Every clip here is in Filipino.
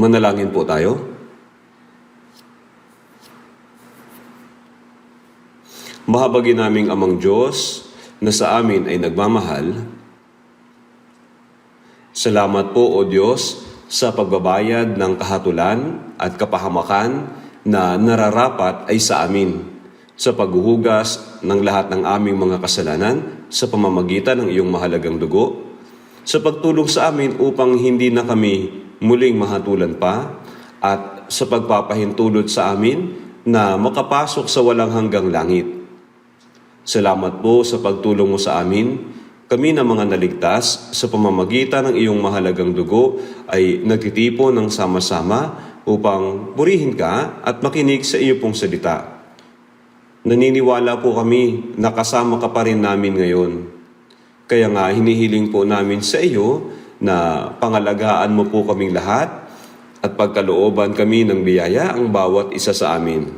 Manalangin po tayo. Mahabagin naming Amang Diyos na sa amin ay nagmamahal. Salamat po, O Diyos, sa pagbabayad ng kahatulan at kapahamakan na nararapat ay sa amin, sa paghuhugas ng lahat ng aming mga kasalanan sa pamamagitan ng iyong mahalagang dugo, sa pagtulong sa amin upang hindi na kami muling mahatulan pa, at sa pagpapahintulot sa amin na makapasok sa walang hanggang langit. Salamat po sa pagtulong mo sa amin. Kami na mga naligtas sa pamamagitan ng iyong mahalagang dugo ay nagtitipo ng sama-sama upang purihin ka at makinig sa iyo pong salita. Naniniwala po kami na kasama ka pa rin namin ngayon. Kaya nga hinihiling po namin sa iyo na pangalagaan mo po kaming lahat at pagkalooban kami ng biyaya ang bawat isa sa amin.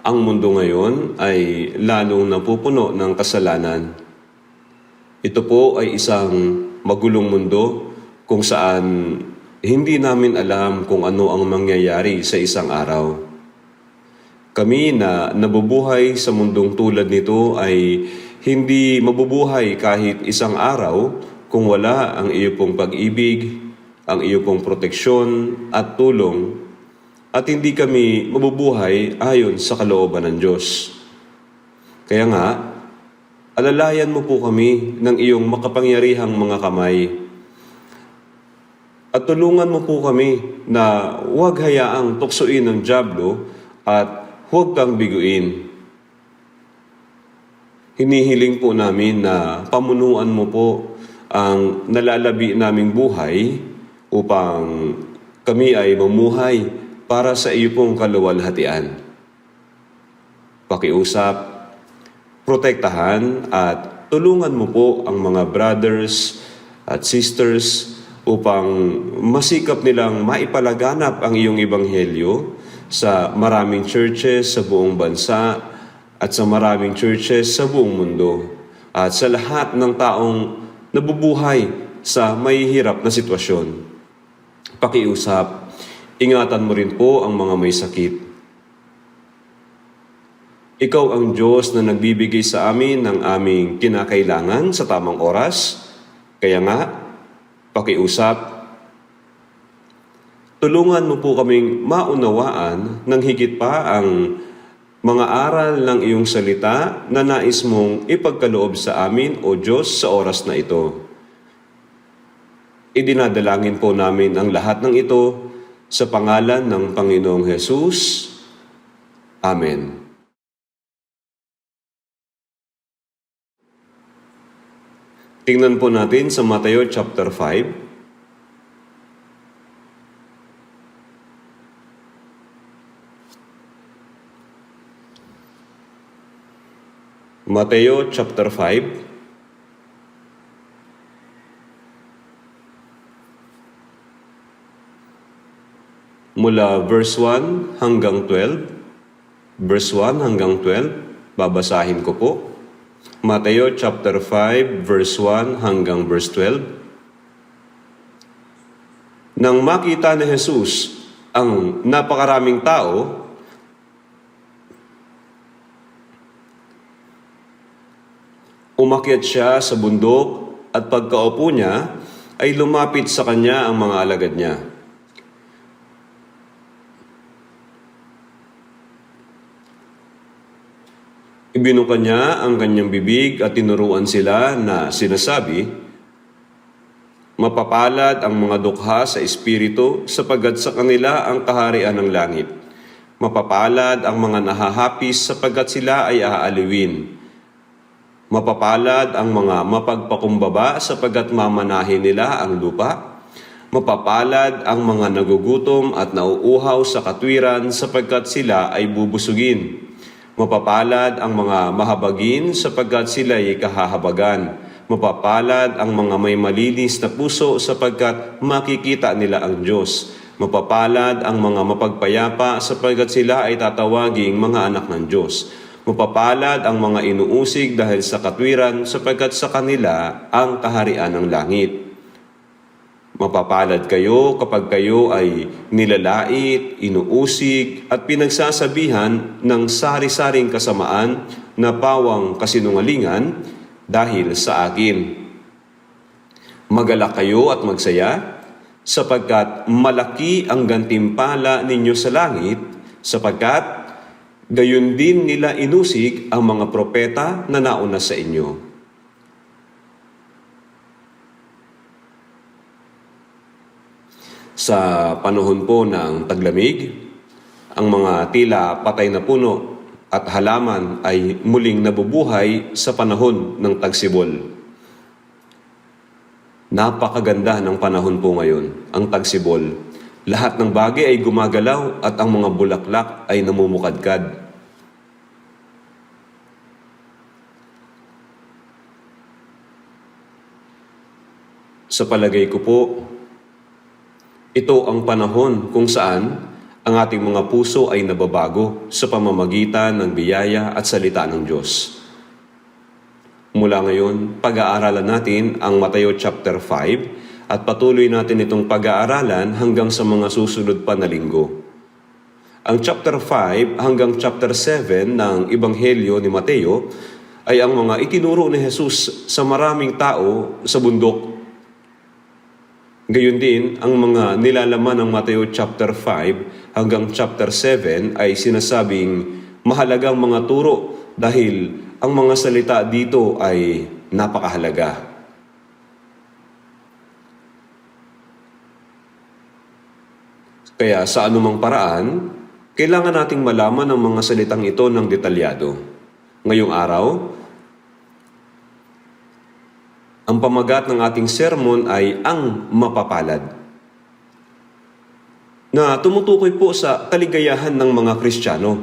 Ang mundo ngayon ay lalong napupuno ng kasalanan. Ito po ay isang magulong mundo kung saan hindi namin alam kung ano ang mangyayari sa isang araw. Kami na nabubuhay sa mundong tulad nito ay hindi mabubuhay kahit isang araw kung wala ang iyo pong pag-ibig, ang iyo pong proteksyon at tulong, at hindi kami mabubuhay ayon sa kalooban ng Diyos. Kaya nga, alalayan mo po kami ng iyong makapangyarihang mga kamay at tulungan mo po kami na huwag hayaang tuksoin ng dyablo at huwag kang biguin. Hinihiling po namin na pamunuan mo po ang nalalabi naming buhay upang kami ay mamuhay para sa iyo pong kaluwalhatian. Pakiusap, protektahan at tulungan mo po ang mga brothers at sisters upang masikap nilang maipalaganap ang iyong ebanghelyo sa maraming churches sa buong bansa at sa maraming churches sa buong mundo at sa lahat ng taong nabubuhay sa mahihirap na sitwasyon. Pakiusap, ingatan mo rin po ang mga may sakit. Ikaw ang Diyos na nagbibigay sa amin ng aming kinakailangan sa tamang oras. Kaya nga, pakiusap, tulungan mo po kaming maunawaan ng higit pa ang mga aral ng iyong salita na nais mong ipagkaloob sa amin, O Diyos, sa oras na ito. Idinadalangin po namin ang lahat ng ito sa pangalan ng Panginoong Hesus. Amen. Tingnan po natin sa Mateo chapter 5. Mateo chapter 5. Mula verse 1 hanggang 12. Verse 1 hanggang 12, babasahin ko po. Mateo chapter 5, verse 1 hanggang verse 12. Nang makita ni Jesus ang napakaraming tao, umakyat siya sa bundok at pagkaupo niya ay lumapit sa kanya ang mga alagad niya. Ibinuka niya ang kanyang bibig at tinuruan sila na sinasabi, "Mapapalad ang mga dukha sa espiritu sapagkat sa kanila ang kaharian ng langit. Mapapalad ang mga nahahapis sapagkat sila ay aaliwin. Mapapalad ang mga mapagpakumbaba sapagkat mamanahin nila ang lupa. Mapapalad ang mga nagugutom at nauuhaw sa katwiran sapagkat sila ay bubusugin. Mapapalad ang mga mahabagin sapagkat sila ay kahahabagan. Mapapalad ang mga may malinis na puso sapagkat makikita nila ang Diyos. Mapapalad ang mga mapagpayapa sapagkat sila ay tatawaging mga anak ng Diyos. Mapapalad ang mga inuusig dahil sa katwiran sapagkat sa kanila ang kaharian ng langit. Mapapalad kayo kapag kayo ay nilalait, inuusig at pinagsasabihan ng sari-saring kasamaan na pawang kasinungalingan dahil sa akin. Magalak kayo at magsaya, sapagkat malaki ang gantimpala ninyo sa langit, sapagkat gayon din nila inusig ang mga propeta na nauna sa inyo. Sa panahon po ng taglamig, ang mga tila patay na puno at halaman ay muling nabubuhay sa panahon ng tagsibol. Napakaganda ng panahon po ngayon, ang tagsibol. Lahat ng bagay ay gumagalaw at ang mga bulaklak ay namumukadkad. Sa palagay ko po, ito ang panahon kung saan ang ating mga puso ay nababago sa pamamagitan ng biyaya at salita ng Diyos. Mula ngayon, pag-aaralan natin ang Mateo chapter 5 at patuloy natin itong pag-aaralan hanggang sa mga susunod pa na linggo. Ang chapter 5 hanggang chapter 7 ng Ebanghelyo ni Mateo ay ang mga itinuro ni Jesus sa maraming tao sa bundok. Gayon din, ang mga nilalaman ng Mateo chapter 5 hanggang chapter 7 ay sinasabing mahalagang mga turo dahil ang mga salita dito ay napakahalaga. Kaya sa anumang paraan, kailangan nating malaman ang mga salitang ito ng detalyado. Ngayong araw, ang pamagat ng ating sermon ay ang mapapalad, na tumutukoy po sa kaligayahan ng mga Kristiyano.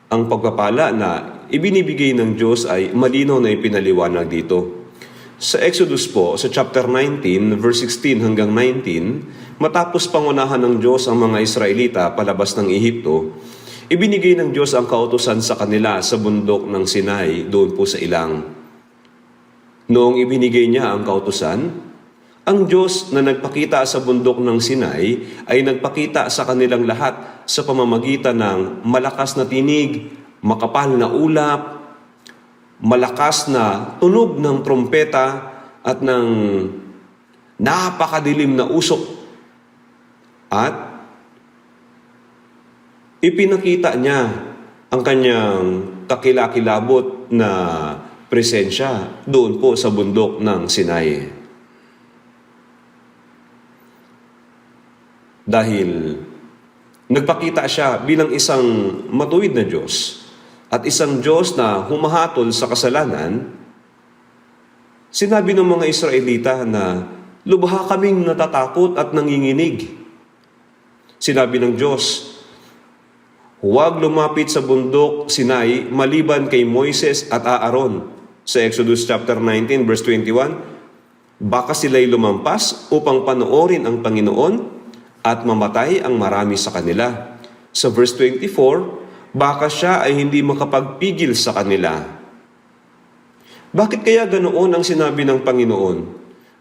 Ang pagpapala na ibinibigay ng Diyos ay malinaw na ipinaliwanag dito. Sa Exodus po, sa chapter 19, verse 16 hanggang 19, matapos pangunahan ng Diyos ang mga Israelita palabas ng Ehipto, ibinigay ng Diyos ang kautusan sa kanila sa bundok ng Sinai, doon po sa ilang. Noong ibinigay niya ang kautusan, ang Diyos na nagpakita sa bundok ng Sinai ay nagpakita sa kanilang lahat sa pamamagitan ng malakas na tinig, makapal na ulap, malakas na tunog ng trompeta at ng napakadilim na usok. At ipinakita niya ang kanyang kakilakilabot na presensya doon po sa bundok ng Sinai. Dahil nagpakita siya bilang isang matuwid na Diyos at isang Diyos na humahatol sa kasalanan, sinabi ng mga Israelita na lubha kaming natatakot at nanginginig. Sinabi ng Diyos, huwag lumapit sa bundok Sinai maliban kay Moises at Aaron. Sa Exodus chapter 19 verse 21, baka sila'y lumampas upang panoorin ang Panginoon at mamatay ang marami sa kanila. Sa verse 24, baka siya ay hindi makapagpigil sa kanila. Bakit kaya ganoon ang sinabi ng Panginoon?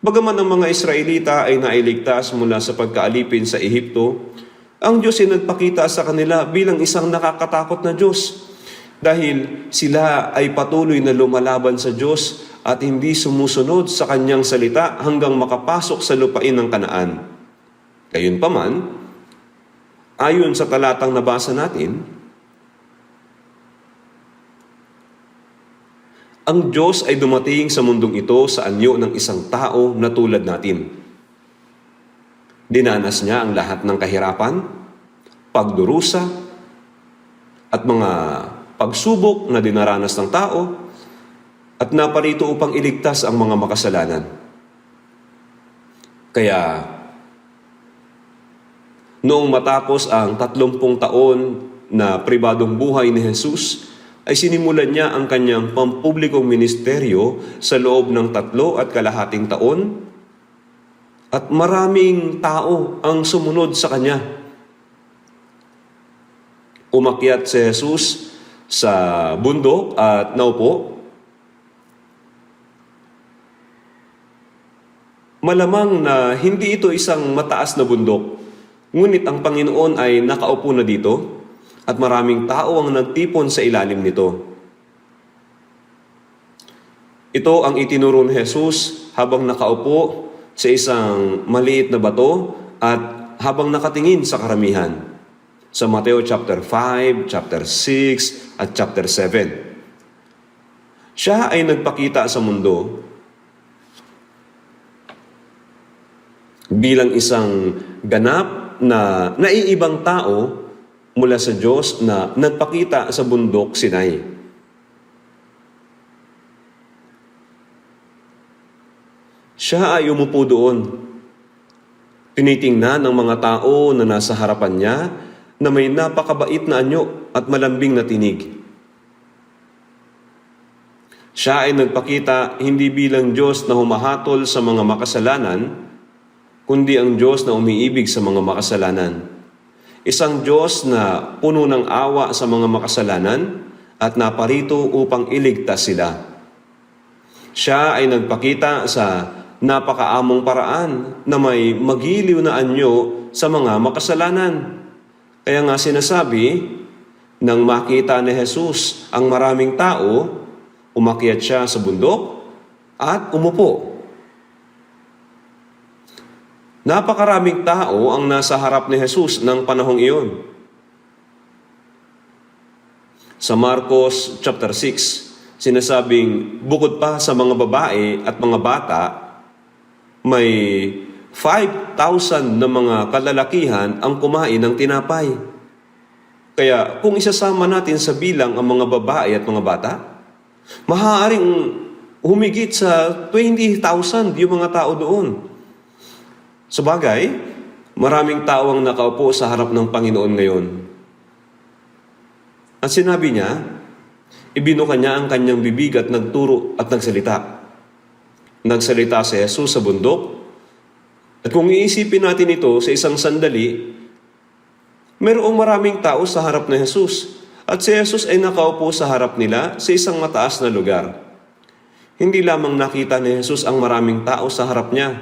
Bagaman ang mga Israelita ay nailigtas mula sa pagkaalipin sa Ehipto, ang Diyos ay nagpakita sa kanila bilang isang nakakatakot na Diyos. Dahil sila ay patuloy na lumalaban sa Diyos at hindi sumusunod sa kanyang salita hanggang makapasok sa lupain ng Kanaan. Gayunpaman, ayon sa talatang nabasa natin, ang Diyos ay dumating sa mundong ito sa anyo ng isang tao na tulad natin. Dinanas niya ang lahat ng kahirapan, pagdurusa, at mga pagsubok na dinaranas ng tao at naparito upang iligtas ang mga makasalanan. Kaya, noong matapos ang 30 taon na pribadong buhay ni Jesus, ay sinimulan niya ang kanyang pampublikong ministeryo sa loob ng 3.5 taon at maraming tao ang sumunod sa kanya. Umakyat si Jesus sa bundok at naupo. Malamang na hindi ito isang mataas na bundok, ngunit ang Panginoon ay nakaupo na dito at maraming tao ang nagtipon sa ilalim nito. Ito ang itinuro ni Jesus habang nakaupo sa isang maliit na bato at habang nakatingin sa karamihan. Sa Mateo chapter 5, chapter 6, at chapter 7. Siya ay nagpakita sa mundo bilang isang ganap na naiibang tao mula sa Diyos na nagpakita sa bundok Sinai. Siya ay umupo doon. Tinitingnan ng mga tao na nasa harapan niya na may napakabait na anyo at malambing na tinig. Siya ay nagpakita hindi bilang Diyos na humahatol sa mga makasalanan, kundi ang Diyos na umiibig sa mga makasalanan. Isang Diyos na puno ng awa sa mga makasalanan at naparito upang iligtas sila. Siya ay nagpakita sa napakaamong paraan na may magiliw na anyo sa mga makasalanan. Kaya nga sinasabi, nang makita ni Jesus ang maraming tao, umakyat siya sa bundok at umupo. Napakaraming tao ang nasa harap ni Jesus ng panahong iyon. Sa Marcos chapter 6, sinasabing bukod pa sa mga babae at mga bata, may 5,000 na mga kalalakihan ang kumain ng tinapay. Kaya kung isasama natin sa bilang ang mga babae at mga bata, maaaring humigit sa 20,000 yung mga tao doon. Sabagay, maraming tao ang nakaupo sa harap ng Panginoon ngayon. At sinabi niya, ibinuka niya ang kanyang bibig at nagturo at nagsalita. Nagsalita si Jesus sa bundok. At kung iisipin natin ito sa isang sandali, mayroong maraming tao sa harap ni Jesus. At si Jesus ay nakaupo sa harap nila sa isang mataas na lugar. Hindi lamang nakita ni Jesus ang maraming tao sa harap niya,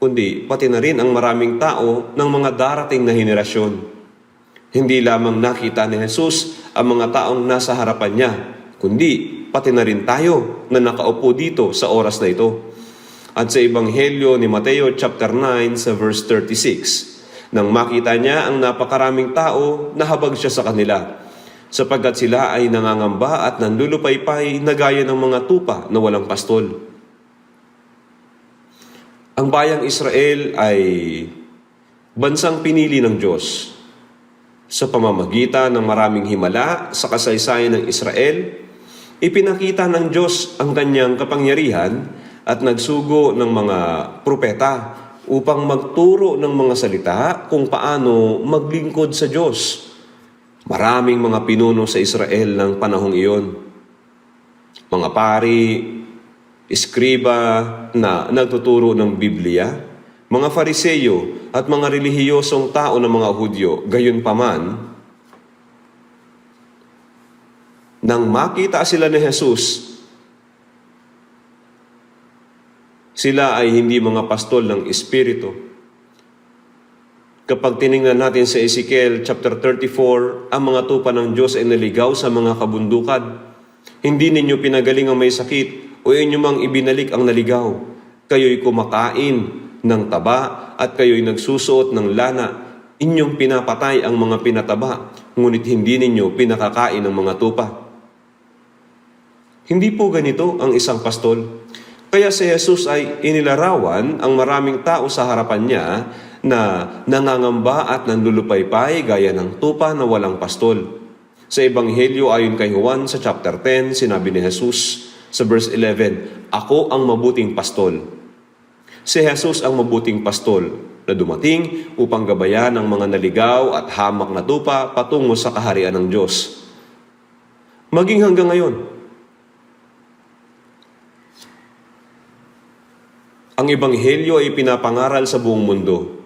kundi pati na rin ang maraming tao ng mga darating na henerasyon. Hindi lamang nakita ni Jesus ang mga taong nasa harapan niya, kundi pati na rin tayo na nakaupo dito sa oras na ito. At sa Ebanghelyo ni Mateo chapter 9 sa verse 36, nang makita niya ang napakaraming tao, nahabag siya sa kanila, sapagkat sila ay nangangamba at nanlulupaypay na gaya ng mga tupa na walang pastol. Ang bayang Israel ay bansang pinili ng Diyos. Sa pamamagitan ng maraming himala sa kasaysayan ng Israel, ipinakita ng Diyos ang kanyang kapangyarihan at nagsugo ng mga propeta upang magturo ng mga salita kung paano maglingkod sa Diyos. Maraming mga pinuno sa Israel ng panahong iyon. Mga pari, eskriba na nagtuturo ng Biblia, mga Fariseyo at mga relihiyosong tao ng mga Hudyo, gayon paman, nang makita sila ni Jesus, sila ay hindi mga pastol ng Espiritu. Kapag tiningnan natin sa Ezekiel chapter 34, ang mga tupa ng Diyos ay naligaw sa mga kabundukan. Hindi ninyo pinagaling ang may sakit, o inyo mang ibinalik ang naligaw. Kayo'y kumakain ng taba at kayo'y nagsusuot ng lana. Inyong pinapatay ang mga pinataba, ngunit hindi ninyo pinakakain ng mga tupa. Hindi po ganito ang isang pastol. Kaya si Jesus ay inilarawan ang maraming tao sa harapan niya na nangangamba at nanlulupaypay gaya ng tupa na walang pastol. Sa Ebanghelyo ayon kay Juan sa chapter 10, sinabi ni Jesus sa verse 11, "Ako ang mabuting pastol." Si Jesus ang mabuting pastol na dumating upang gabayan ang mga naligaw at hamak na tupa patungo sa kaharian ng Diyos. Maging hanggang ngayon, ang Ebanghelyo ay pinapangaral sa buong mundo.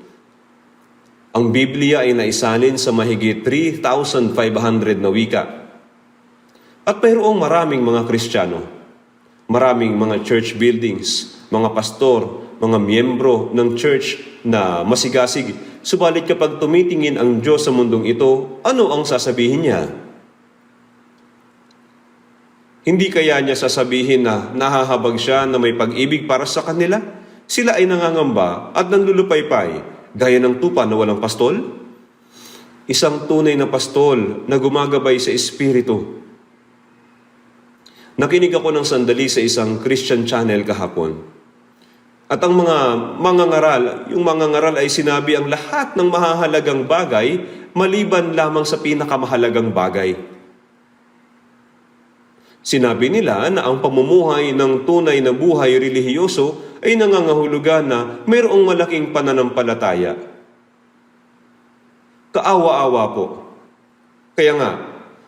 Ang Biblia ay naisalin sa mahigit 3,500 na wika. At mayroong maraming mga Kristiyano, maraming mga church buildings, mga pastor, mga miyembro ng church na masigasig. Subalit kapag tumitingin ang Diyos sa mundong ito, ano ang sasabihin niya? Hindi kaya niya sasabihin na nahahabag siya na may pag-ibig para sa kanila? Sila ay nangangamba at nanlulupaypay, gaya ng tupa na walang pastol? Isang tunay na pastol na gumagabay sa Espiritu. Nakinig ako ng sandali sa isang Christian channel kahapon. At ang yung mga ngaral ay sinabi ang lahat ng mahahalagang bagay maliban lamang sa pinakamahalagang bagay. Sinabi nila na ang pamumuhay ng tunay na buhay relihiyoso ay nangangahulugan na mayroong malaking pananampalataya. Kaawa-awa po. Kaya nga,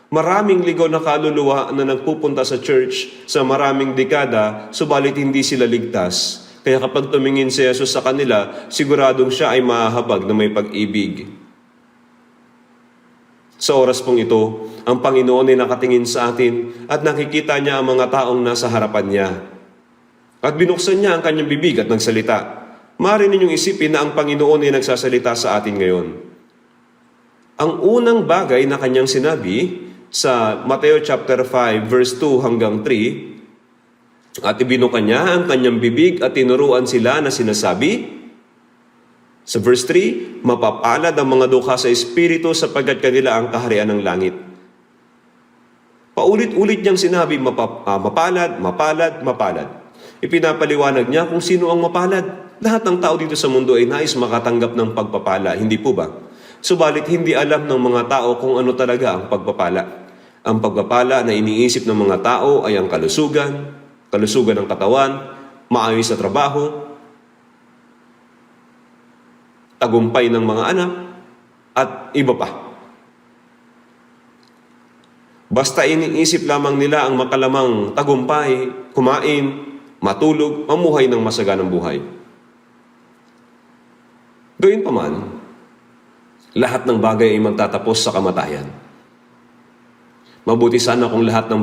maraming ligaw na kaluluwa na nagpupunta sa church sa maraming dekada, subalit hindi sila ligtas. Kaya kapag tumingin si Jesus sa kanila, siguradong siya ay mahahabag na may pag-ibig. Sa oras pong ito, ang Panginoon ay nakatingin sa atin at nakikita niya ang mga taong nasa harapan niya. At binuksan niya ang kanyang bibig at nagsalita. Maaari ninyong isipin na ang Panginoon ay nagsasalita sa atin ngayon. Ang unang bagay na kanyang sinabi sa Mateo chapter 5 verse 2 hanggang 3, at ibinuka niya ang kanyang bibig at tinuruan sila na sinasabi, sa verse 3, mapapalad ang mga dukha sa Espiritu sapagkat kanila ang kaharian ng langit. Paulit-ulit niyang sinabi, mapalad, mapalad, mapalad. Ipinapaliwanag niya kung sino ang mapalad. Lahat ng tao dito sa mundo ay nais makatanggap ng pagpapala, hindi po ba? Subalit hindi alam ng mga tao kung ano talaga ang pagpapala. Ang pagpapala na iniisip ng mga tao ay ang kalusugan ng katawan, maayos na trabaho, tagumpay ng mga anak, at iba pa. Basta iniisip lamang nila ang makalamang tagumpay, kumain, matulog, mamuhay ng masaganang buhay. Gayunpaman, lahat ng bagay ay magtatapos sa kamatayan. Mabuti sana kung lahat ng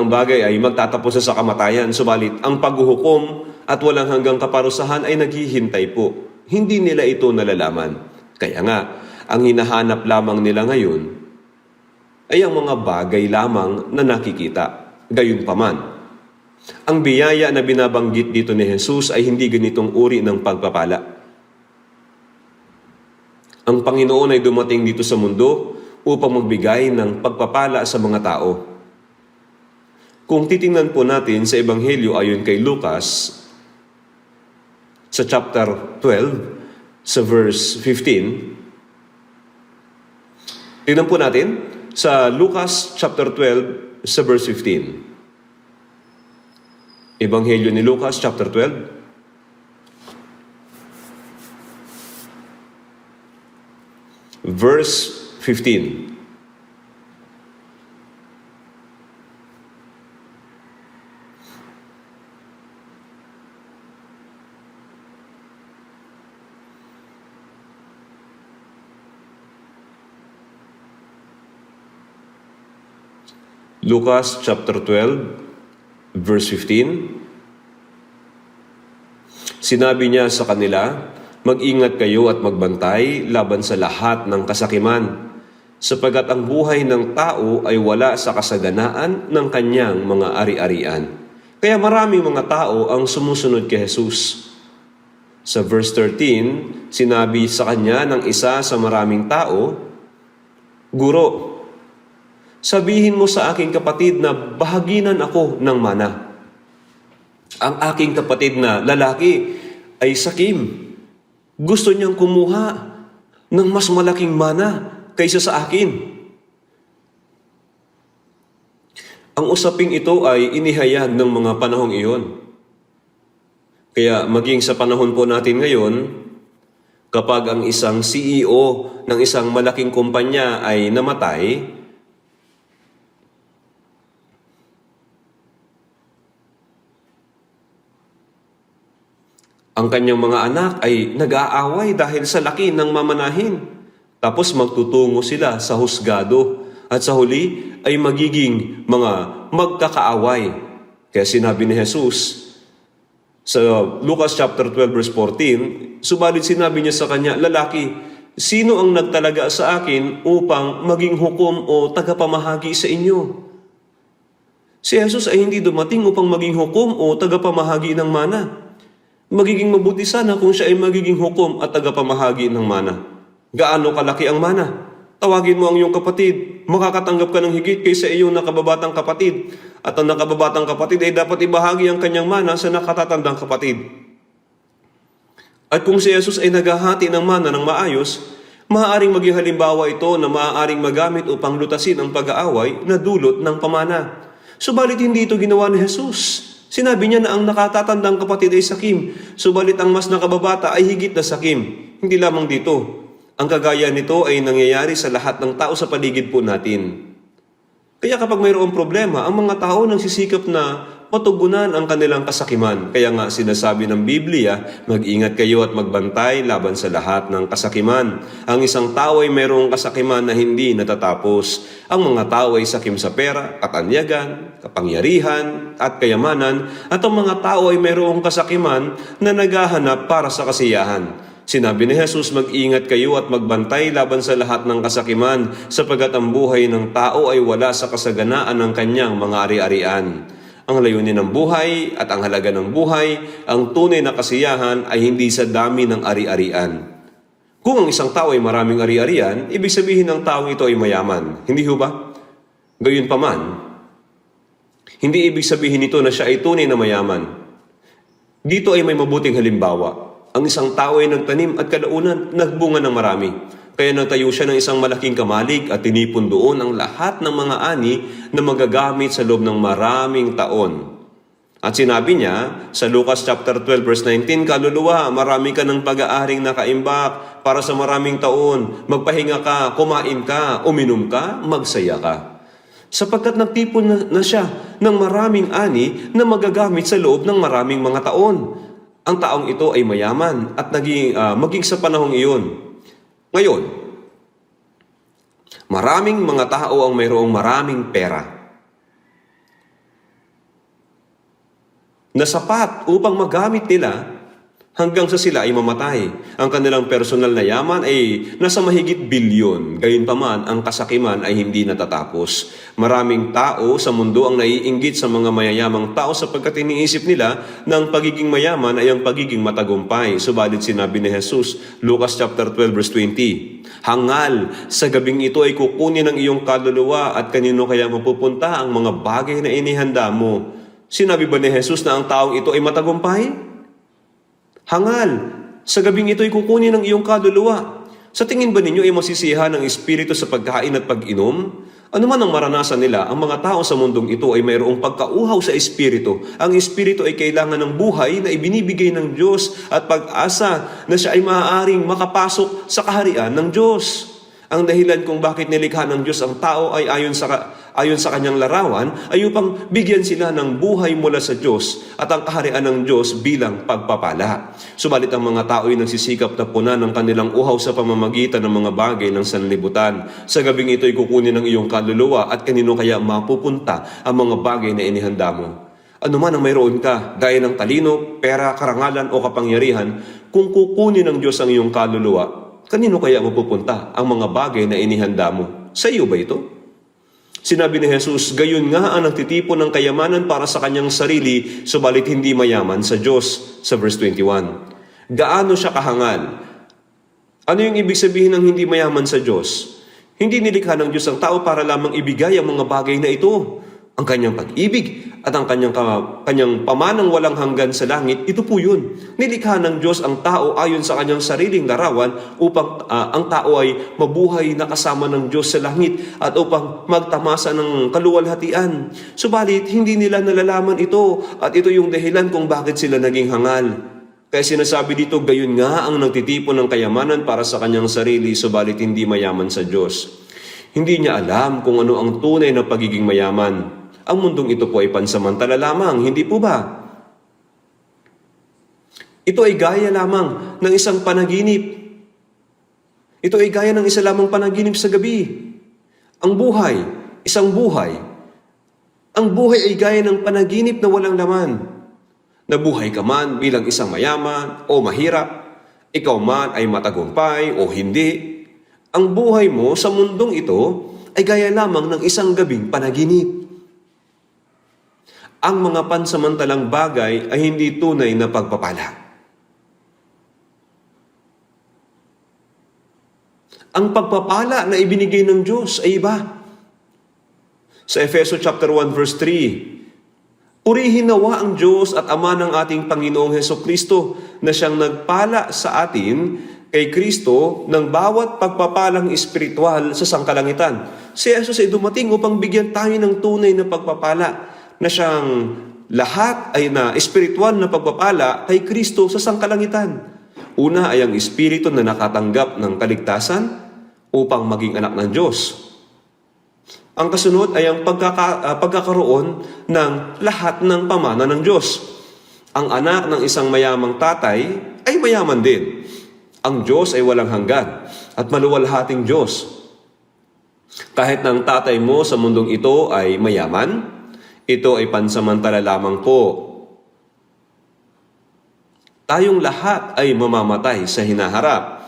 bagay ay magtatapos sa kamatayan, subalit ang paghuhukom at walang hanggang kaparusahan ay naghihintay po. Hindi nila ito nalalaman. Kaya nga, ang hinahanap lamang nila ngayon ay ang mga bagay lamang na nakikita. Gayunpaman, ang biyaya na binabanggit dito ni Jesus ay hindi ganitong uri ng pagpapala. Ang Panginoon ay dumating dito sa mundo upang magbigay ng pagpapala sa mga tao. Kung titingnan po natin sa Ebanghelyo ayon kay Lucas, sa chapter 12, sa verse 15, tingnan po natin sa Lucas chapter 12, sa verse 15. Ebanghelyo ni Lucas chapter 12, verse 15. Lucas chapter 12, verse 15. Sinabi niya sa kanila, mag-ingat kayo at magbantay laban sa lahat ng kasakiman, sapagkat ang buhay ng tao ay wala sa kasaganaan ng kanyang mga ari-arian. Kaya maraming mga tao ang sumusunod kay Jesus. Sa verse 13, sinabi sa kanya ng isa sa maraming tao, Guro, sabihin mo sa aking kapatid na bahaginan ako ng mana. Ang aking kapatid na lalaki ay sakim. Gusto niyang kumuha ng mas malaking mana kaysa sa akin. Ang usaping ito ay inihayag ng mga panahong iyon. Kaya maging sa panahon po natin ngayon, kapag ang isang CEO ng isang malaking kumpanya ay namatay, ang kanyang mga anak ay nag-aaway dahil sa laki ng mamanahin. Tapos magtutungo sila sa husgado at sa huli ay magiging mga magkakaaway. Kaya sinabi ni Jesus, Sa Lucas chapter 12 verse 14, subalit sinabi niya sa kanya, "Lalaki, sino ang nagtalaga sa akin upang maging hukom o tagapamahagi sa inyo?" Si Jesus ay hindi dumating upang maging hukom o tagapamahagi ng mana. Magiging mabuti sana kung siya ay magiging hukom at tagapamahagi ng mana. Gaano kalaki ang mana? Tawagin mo ang iyong kapatid. Makakatanggap ka ng higit kaysa iyong nakababatang kapatid. At ang nakababatang kapatid ay dapat ibahagi ang kanyang mana sa nakatatandang kapatid. At kung si Jesus ay naghahati ng mana ng maayos, maaaring maging halimbawa ito na maaaring magamit upang lutasin ang pag-aaway na dulot ng pamana. Subalit hindi ito ginawa ni Jesus. Sinabi niya na ang nakatatandang kapatid ay sakim, subalit ang mas nakababata ay higit na sakim. Hindi lamang dito. Ang kagaya nito ay nangyayari sa lahat ng tao sa paligid po natin. Kaya kapag mayroong problema, ang mga tao nagsisikap na matugunan ang kanilang kasakiman. Kaya nga sinasabi ng Biblia, mag-ingat kayo at magbantay laban sa lahat ng kasakiman. Ang isang tao ay mayroong kasakiman na hindi natatapos. Ang mga tao ay sakim sa pera, katanyagan, kapangyarihan, at kayamanan. At ang mga tao ay mayroong kasakiman na naghahanap para sa kasiyahan. Sinabi ni Jesus, mag-ingat kayo at magbantay laban sa lahat ng kasakiman, sapagkat ang buhay ng tao ay wala sa kasaganaan ng kanyang mga ari-arian. Ang layunin ng buhay at ang halaga ng buhay, ang tunay na kasiyahan ay hindi sa dami ng ari-arian. Kung ang isang tao ay maraming ari-arian, ibig sabihin ng taong ito ay mayaman. Hindi ho ba? Gayunpaman, hindi ibig sabihin nito na siya ay tunay na mayaman. Dito ay may mabuting halimbawa. Ang isang tao ay nagtanim at kalaunan nagbunga ng marami. Kaya nagtayo siya ng isang malaking kamalig at tinipon doon ang lahat ng mga ani na magagamit sa loob ng maraming taon. At sinabi niya sa Lucas chapter 12 verse 19, "Kaluluwa, marami ka ng pag-aaring nakaimbak para sa maraming taon. Magpahinga ka, kumain ka, uminom ka, magsaya ka." Sapagkat nagtipon na siya ng maraming ani na magagamit sa loob ng maraming mga taon. Ang taong ito ay mayaman at maging sa panahong iyon. Ngayon, maraming mga tao ang mayroong maraming pera na sapat upang magamit nila hanggang sa sila ay mamatay. Ang kanilang personal na yaman ay nasa mahigit bilyon. Gayunpaman, ang kasakiman ay hindi natatapos. Maraming tao sa mundo ang naiinggit sa mga mayayamang tao sapagkat iniisip nila na ang pagiging mayaman ay ang pagiging matagumpay. Subalit sinabi ni Jesus, Lucas chapter 12 verse 20, "Hangal, sa gabing ito ay kukunin ng iyong kaluluwa at kanino kaya mapupunta ang mga bagay na inihanda mo?" Sinabi ba ni Jesus na ang taong ito ay matagumpay? Hangal, sa gabing ito ay kukunin ng iyong kaluluwa. Sa tingin ba ninyo ay masisiyahan ng Espiritu sa pagkain at pag-inom? Ano man ang maranasan nila, ang mga tao sa mundong ito ay mayroong pagkauhaw sa Espiritu. Ang Espiritu ay kailangan ng buhay na ibinibigay ng Diyos at pag-asa na siya ay maaaring makapasok sa kaharian ng Diyos. Ang dahilan kung bakit nilikha ng Diyos ang tao ay ayon sa kanyang larawan ay upang bigyan sila ng buhay mula sa Diyos at ang kaharian ng Diyos bilang pagpapala. Subalit ang mga tao ay nagsisikap na punan ng kanilang uhaw sa pamamagitan ng mga bagay ng sanlibutan. Sa gabing ito ay kukunin ng iyong kaluluwa at kanino kaya mapupunta ang mga bagay na inihanda mo. Ano man ang mayroon ka, gaya ng talino, pera, karangalan o kapangyarihan, kung kukunin ng Diyos ang iyong kaluluwa, kanino kaya mapupunta ang mga bagay na inihanda mo? Sa iyo ba ito? Sinabi ni Jesus, gayon nga ang nagtitipon ng kayamanan para sa kanyang sarili, subalit hindi mayaman sa Diyos. Sa verse 21. Gaano siya kahangal? Ano yung ibig sabihin ng hindi mayaman sa Diyos? Hindi nilikha ng Diyos ang tao para lamang ibigay ang mga bagay na ito. Ang kanyang pag-ibig at ang kanyang pamanang walang hanggan sa langit, ito po yun. Nilikha ng Diyos ang tao ayon sa kanyang sariling larawan upang ang tao ay mabuhay na kasama ng Diyos sa langit at upang magtamasa ng kaluwalhatian. Subalit, hindi nila nalalaman ito at ito yung dahilan kung bakit sila naging hangal. Kaya sinasabi dito, gayon nga ang nagtitipon ng kayamanan para sa kanyang sarili, subalit hindi mayaman sa Diyos. Hindi niya alam kung ano ang tunay na pagiging mayaman. Ang mundong ito po ay pansamantala lamang, hindi po ba? Ito ay gaya lamang ng isang panaginip. Ito ay gaya ng isa lamang panaginip sa gabi. Ang buhay, isang buhay. Ang buhay ay gaya ng panaginip na walang laman. Nabuhay ka man bilang isang mayaman o mahirap, ikaw man ay matagumpay o hindi, ang buhay mo sa mundong ito ay gaya lamang ng isang gabing panaginip. Ang mga pansamantalang bagay ay hindi tunay na pagpapala. Ang pagpapala na ibinigay ng Diyos ay iba. Sa Efeso chapter 1 verse 3, purihin nawa ang Diyos at Ama ng ating Panginoong Hesukristo na siyang nagpala sa atin kay Kristo ng bawat pagpapalang espiritual sa sangkalangitan. Si Jesus ay dumating upang bigyan tayo ng tunay na pagpapala na siyang lahat ay na espiritual na pagpapala kay Kristo sa sangkalangitan. Una ay ang espiritu na nakatanggap ng kaligtasan upang maging anak ng Diyos. Ang kasunod ay ang pagkakaroon ng lahat ng pamana ng Diyos. Ang anak ng isang mayamang tatay ay mayaman din. Ang Diyos ay walang hanggan at maluwalhating Diyos. Kahit na ang tatay mo sa mundong ito ay mayaman, ito ay pansamantala lamang po. Tayong lahat ay mamamatay sa hinaharap.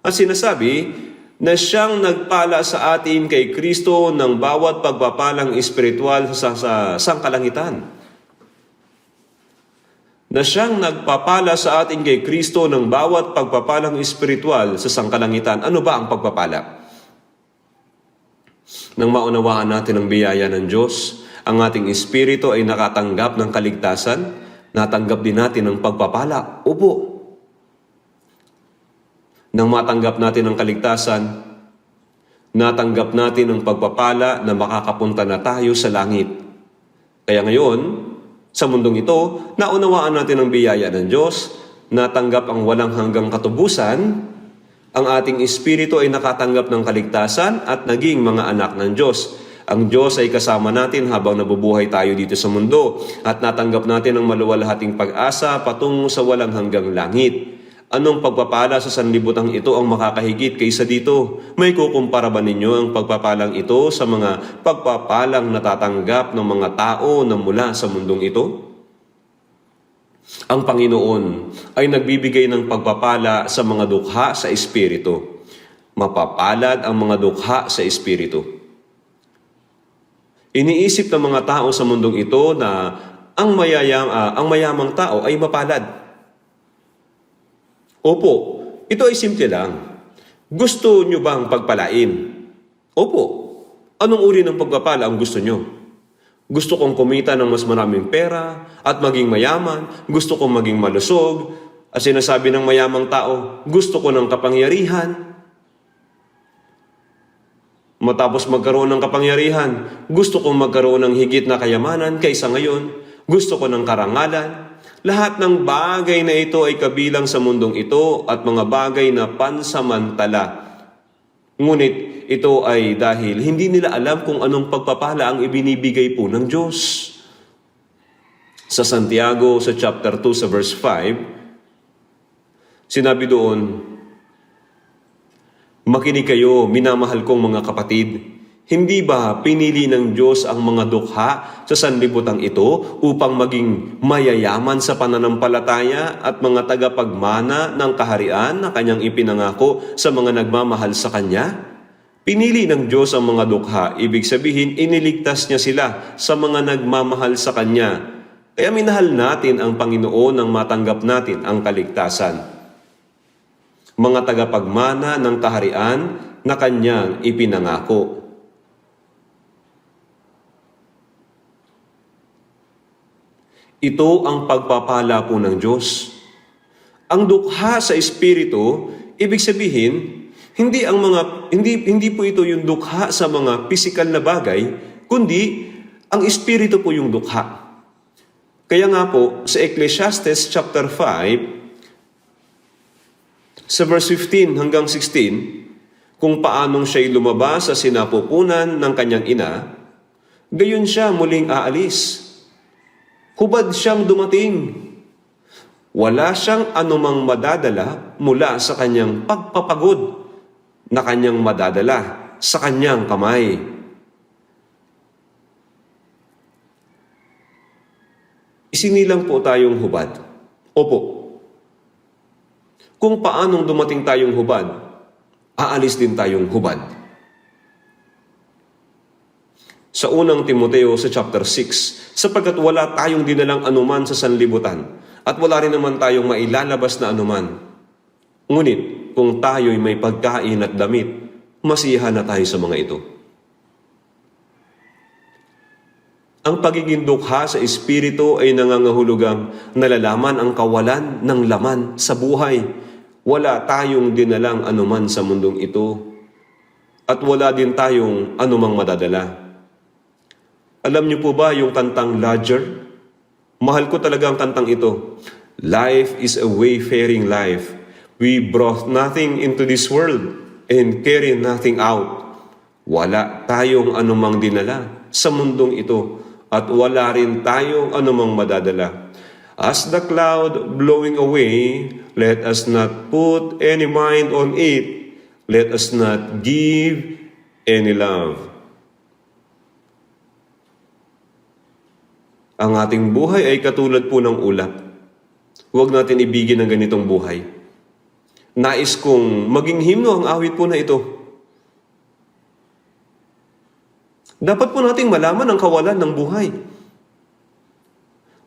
At sinasabi na siyang nagpala sa atin kay Kristo ng bawat pagpapalang espiritual sa sangkalangitan. Na siyang nagpapala sa atin kay Kristo ng bawat pagpapalang espiritual sa sangkalangitan. Ano ba ang pagpapala? Nang maunawaan natin ang biyaya ng Diyos, ang ating espiritu ay nakatanggap ng kaligtasan, natanggap din natin ang pagpapala. Opo. Nang matanggap natin ang kaligtasan, natanggap natin ang pagpapala na makakapunta na tayo sa langit. Kaya ngayon, sa mundong ito, naunawaan natin ang biyaya ng Diyos, natanggap ang walang hanggang katubusan, ang ating espiritu ay nakatanggap ng kaligtasan at naging mga anak ng Diyos. Ang Diyos ay kasama natin habang nabubuhay tayo dito sa mundo at natanggap natin ang maluwalhating pag-asa patungo sa walang hanggang langit. Anong pagpapala sa sanlibutan ito ang makakahigit kaysa dito? May kukumpara ba ninyo ang pagpapalang ito sa mga pagpapalang natatanggap ng mga tao na mula sa mundong ito? Ang Panginoon ay nagbibigay ng pagpapala sa mga dukha sa Espiritu. Mapapalad ang mga dukha sa Espiritu. Iniisip ng mga tao sa mundong ito na ang mayamang tao ay mapalad. Opo, ito ay simple lang. Gusto nyo bang pagpalain? Opo. Anong uri ng pagpapala ang gusto nyo? Gusto kong kumita ng mas maraming pera at maging mayaman. Gusto kong maging malusog. At sinasabi ng mayamang tao, gusto ko ng kapangyarihan. Matapos magkaroon ng kapangyarihan, gusto kong magkaroon ng higit na kayamanan kaysa ngayon. Gusto ko ng karangalan. Lahat ng bagay na ito ay kabilang sa mundong ito at mga bagay na pansamantala. Ngunit ito ay dahil hindi nila alam kung anong pagpapala ang ibinibigay po ng Diyos. Sa Santiago, sa chapter 2, sa verse 5, sinabi doon, makinig kayo, minamahal kong mga kapatid. Hindi ba pinili ng Diyos ang mga dukha sa sanlibutan ito upang maging mayayaman sa pananampalataya at mga tagapagmana ng kaharian na kanyang ipinangako sa mga nagmamahal sa kanya? Pinili ng Diyos ang mga dukha, ibig sabihin iniligtas niya sila sa mga nagmamahal sa kanya. Kaya minahal natin ang Panginoon nang matanggap natin ang kaligtasan. Mga tagapagmana ng kaharian na kanyang ipinangako. Ito ang pagpapala po ng Diyos. Ang dukha sa Espiritu, ibig sabihin, hindi po ito yung dukha sa mga pisikal na bagay, kundi ang Espiritu po yung dukha. Kaya nga po, sa Ecclesiastes chapter 5, sa verse 15 hanggang 16, kung paanong siya'y lumabas sa sinapupunan ng kanyang ina, gayon siya muling aalis. Hubad siyang dumating. Wala siyang anumang madadala mula sa kanyang pagpapagod na kanyang madadala sa kanyang kamay. isinilang po tayong hubad. Opo. Kung paanong dumating tayong hubad, aalis din tayong hubad. Sa unang Timoteo sa chapter 6, sapagkat wala tayong dinalang anuman sa sanlibutan at wala rin naman tayong mailalabas na anuman. Ngunit kung tayo'y may pagkain at damit, masiyahan na tayo sa mga ito. Ang pagiging dukha sa Espiritu ay nangangahulugang nalalaman ang kawalan ng laman sa buhay. Wala tayong dinalang anuman sa mundong ito at wala din tayong anumang madadala. Alam niyo po ba yung kantang Lodger? Mahal ko talaga ang kantang ito. Life is a wayfaring life. We brought nothing into this world and carry nothing out. Wala tayong anumang dinala sa mundong ito at wala rin tayong anumang madadala. As the cloud blowing away, let us not put any mind on it. Let us not give any love. Ang ating buhay ay katulad po ng ulap. Huwag natin ibigin ang ganitong buhay. Nais kong maging himno ang awit po na ito. Dapat po nating malaman ang kawalan ng buhay.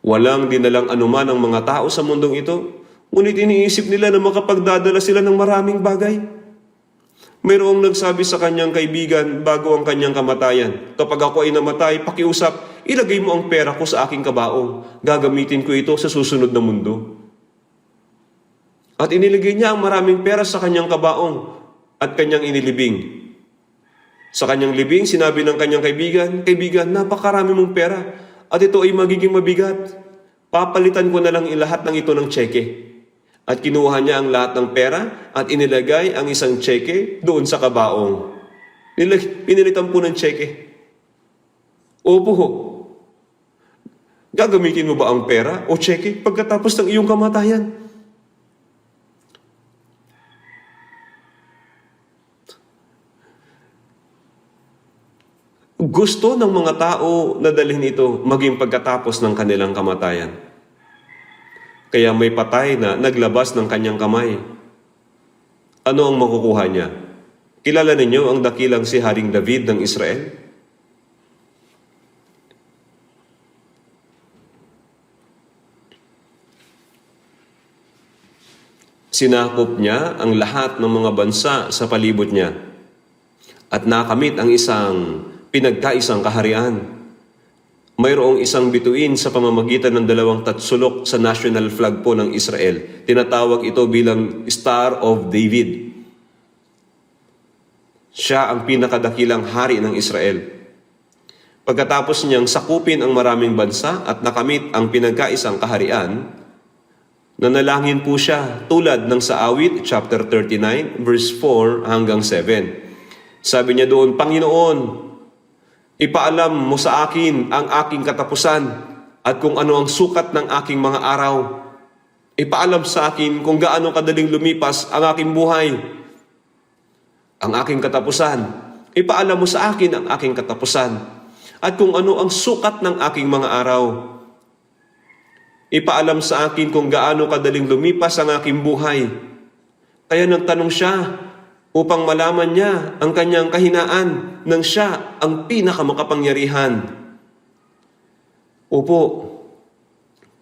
Walang dinalang anuman ang mga tao sa mundong ito, ngunit iniisip nila na makapagdadala sila ng maraming bagay. Mayroong nagsabi sa kanyang kaibigan bago ang kanyang kamatayan, kapag ako ay namatay, pakiusap, ilagay mo ang pera ko sa aking kabaong. Gagamitin ko ito sa susunod na mundo. At inilagay niya ang maraming pera sa kanyang kabaong at kanyang inilibing. Sa kanyang libing, sinabi ng kanyang kaibigan, napakarami mong pera at ito ay magiging mabigat. Papalitan ko na lang lahat ng ito ng tseke. At kinuha niya ang lahat ng pera at inilagay ang isang tseke doon sa kabaong. Pinilitan po ng tseke. Opo, gagamitin mo ba ang pera o tseke pagkatapos ng iyong kamatayan? Gusto ng mga tao na dalhin ito maging pagkatapos ng kanilang kamatayan. Kaya may patay na naglabas ng kanyang kamay. Ano ang makukuha niya? Kilala ninyo ang dakilang si Haring David ng Israel? Sinakop niya ang lahat ng mga bansa sa palibot niya at nakamit ang isang pinagkaisang kaharian. Mayroong isang bituin sa pamamagitan ng dalawang tatsulok sa national flag po ng Israel. Tinatawag ito bilang Star of David. Siya ang pinakadakilang hari ng Israel. Pagkatapos niyang sakupin ang maraming bansa at nakamit ang pinagkaisang kaharian, nanalangin po siya tulad ng sa Awit, chapter 39, verse 4 hanggang 7. Sabi niya doon, Panginoon, ipaalam mo sa akin ang aking katapusan at kung ano ang sukat ng aking mga araw. Ipaalam sa akin kung gaano kadaling lumipas ang aking buhay. Ang aking katapusan. Ipaalam mo sa akin ang aking katapusan at kung ano ang sukat ng aking mga araw. Ipaalam sa akin kung gaano kadaling lumipas ang aking buhay. Kaya nagtanong siya upang malaman niya ang kanyang kahinaan nang siya ang pinakamakapangyarihan. Opo,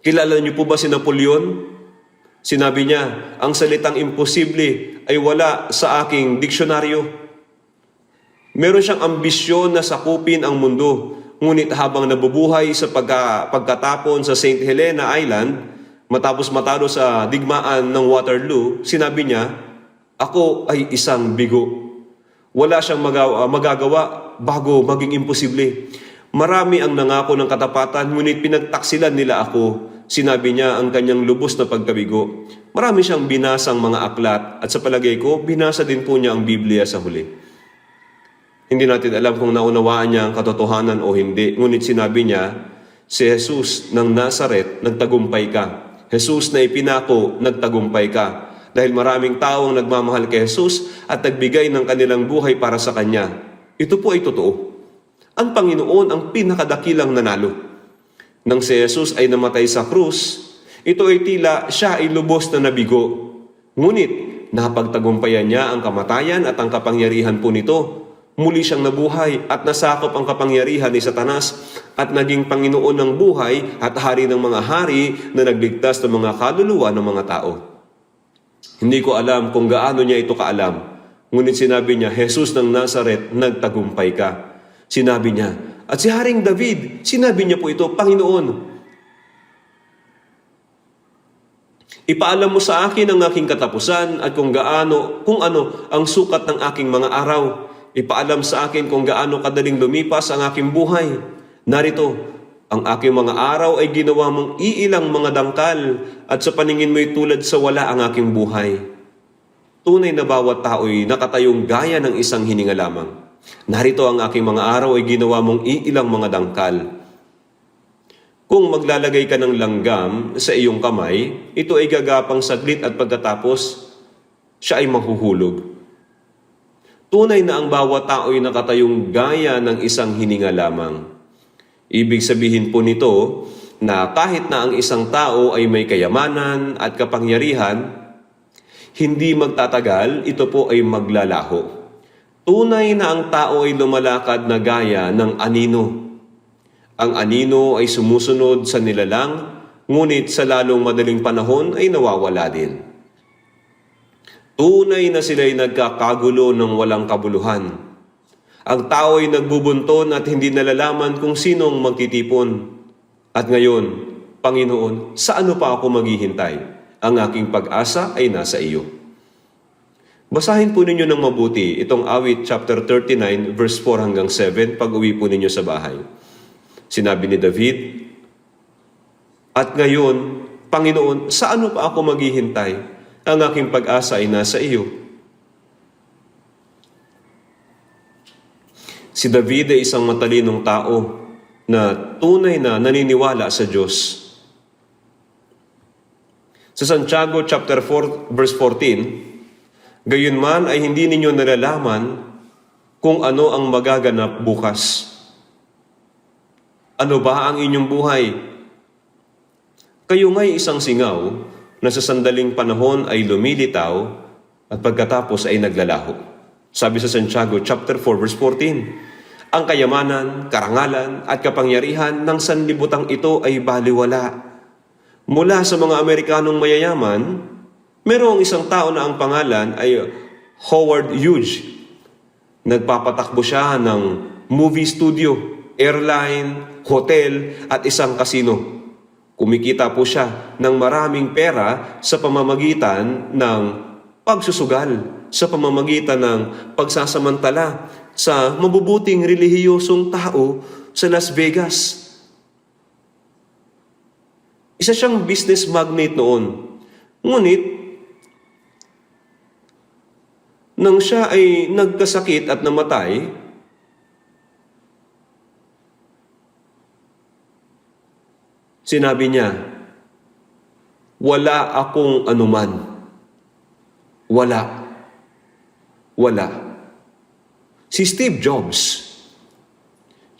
kilala niyo po ba si Napoleon? Sinabi niya, ang salitang imposible ay wala sa aking diksyonaryo. Meron siyang ambisyon na sakupin ang mundo, ngunit habang nabubuhay sa pagkatapon sa St. Helena Island, matapos matalo sa digmaan ng Waterloo, sinabi niya, ako ay isang bigo. Wala siyang magagawa bago maging imposible. Marami ang nangako ng katapatan, ngunit pinagtaksilan nila ako. Sinabi niya ang kanyang lubos na pagkabigo. Marami siyang binasang mga aklat at sa palagay ko, binasa din po niya ang Biblia sa huli. Hindi natin alam kung naunawaan niya ang katotohanan o hindi. Ngunit sinabi niya, si Jesus ng Nazaret, nagtagumpay ka. Jesus na ipinako, nagtagumpay ka. Dahil maraming taong nagmamahal kay Jesus at nagbigay ng kanilang buhay para sa Kanya. Ito po ay totoo. Ang Panginoon ang pinakadakilang nanalo. Nang si Jesus ay namatay sa krus, ito ay tila siya ay lubos na nabigo. Ngunit napagtagumpayan niya ang kamatayan at ang kapangyarihan po nito. Muli siyang nabuhay at nasakop ang kapangyarihan ni Satanas at naging Panginoon ng buhay at hari ng mga hari na nagligtas ng mga kaluluwa ng mga tao. Hindi ko alam kung gaano niya ito kaalam. Ngunit sinabi niya, Jesus ng Nazaret, nagtagumpay ka. Sinabi niya, at si Haring David, sinabi niya po ito, Panginoon, ipaalam mo sa akin ang aking katapusan at kung ano ang sukat ng aking mga araw. Ipaalam sa akin kung gaano kadaling lumipas ang aking buhay. Narito, ang aking mga araw ay ginawa mong iilang mga dangkal at sa paningin mo'y tulad sa wala ang aking buhay. Tunay na bawat tao'y nakatayong gaya ng isang hininga lamang. Narito ang aking mga araw ay ginawa mong iilang mga dangkal. Kung maglalagay ka ng langgam sa iyong kamay, ito ay gagapang saglit at pagkatapos siya ay mahuhulog. Tunay na ang bawat tao ay nakatayong gaya ng isang hininga lamang. Ibig sabihin po nito na kahit na ang isang tao ay may kayamanan at kapangyarihan, hindi magtatagal, ito po ay maglalaho. Tunay na ang tao ay lumalakad na gaya ng anino. Ang anino ay sumusunod sa nilalang, ngunit sa lalong madaling panahon ay nawawala din. Tunay na sila'y nagkakagulo ng walang kabuluhan. Ang tao ay nagbubunton at hindi nalalaman kung sinong magtitipon. At ngayon, Panginoon, sa ano pa ako maghihintay? Ang aking pag-asa ay nasa iyo. Basahin po ninyo ng mabuti itong awit chapter 39 verse 4 hanggang 7 pag uwi po ninyo sa bahay. Sinabi ni David, at ngayon, Panginoon, sa ano pa ako maghihintay? Ang aking pag-asa ay nasa iyo. Si David ay isang matalinong tao na tunay na naniniwala sa Diyos. Sa Santiago chapter 4 verse 14, gayunman ay hindi ninyo nalalaman kung ano ang magaganap bukas. Ano ba ang inyong buhay? Kayo nga'y isang singaw na sa sandaling panahon ay lumilitaw at pagkatapos ay naglalaho. Sabi sa Santiago chapter 4 verse 14, ang kayamanan, karangalan at kapangyarihan ng sanlibutang ito ay baliwala. Mula sa mga Amerikanong mayayaman, merong isang tao na ang pangalan ay Howard Hughes. Nagpapatakbo siya ng movie studio, airline, hotel at isang kasino. Kumikita po siya ng maraming pera sa pamamagitan ng pagsusugal, sa pamamagitan ng pagsasamantala sa mabubuting relihiyosong tao sa Las Vegas. Isa siyang business magnate noon. Ngunit, nang siya ay nagkasakit at namatay, sinabi niya, wala akong anuman. Wala. Si Steve Jobs,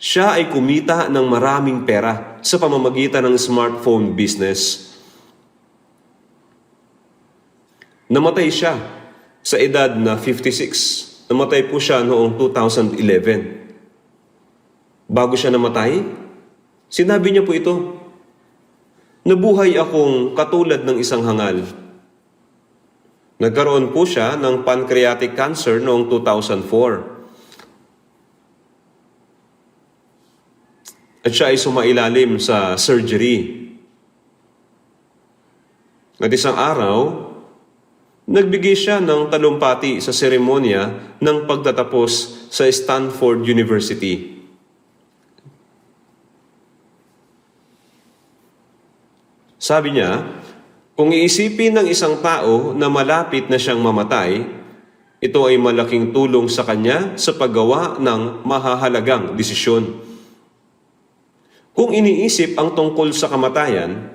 siya ay kumita ng maraming pera sa pamamagitan ng smartphone business. Namatay siya sa edad na 56. Namatay po siya noong 2011. Bago siya namatay, sinabi niya po ito, nabuhay akong katulad ng isang hangal. Nagkaroon po siya ng pancreatic cancer noong 2004. At siya ay sumailalim sa surgery. At isang araw, nagbigay siya ng talumpati sa seremonya ng pagtatapos sa Stanford University. Sabi niya, kung iisipin ng isang tao na malapit na siyang mamatay, ito ay malaking tulong sa kanya sa paggawa ng mahahalagang desisyon. Kung iniisip ang tungkol sa kamatayan,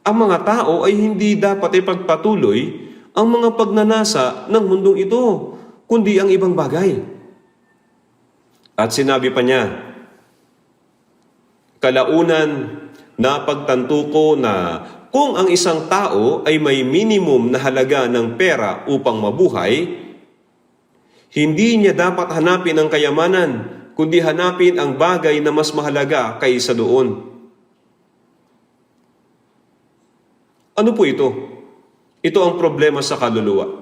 ang mga tao ay hindi dapat ipagpatuloy ang mga pagnanasa ng mundong ito, kundi ang ibang bagay. At sinabi pa niya, Kalaunan, napagtanto ko na kung ang isang tao ay may minimum na halaga ng pera upang mabuhay, hindi niya dapat hanapin ang kayamanan, kundi hanapin ang bagay na mas mahalaga kaysa doon. Ano po ito? Ito ang problema sa kaluluwa.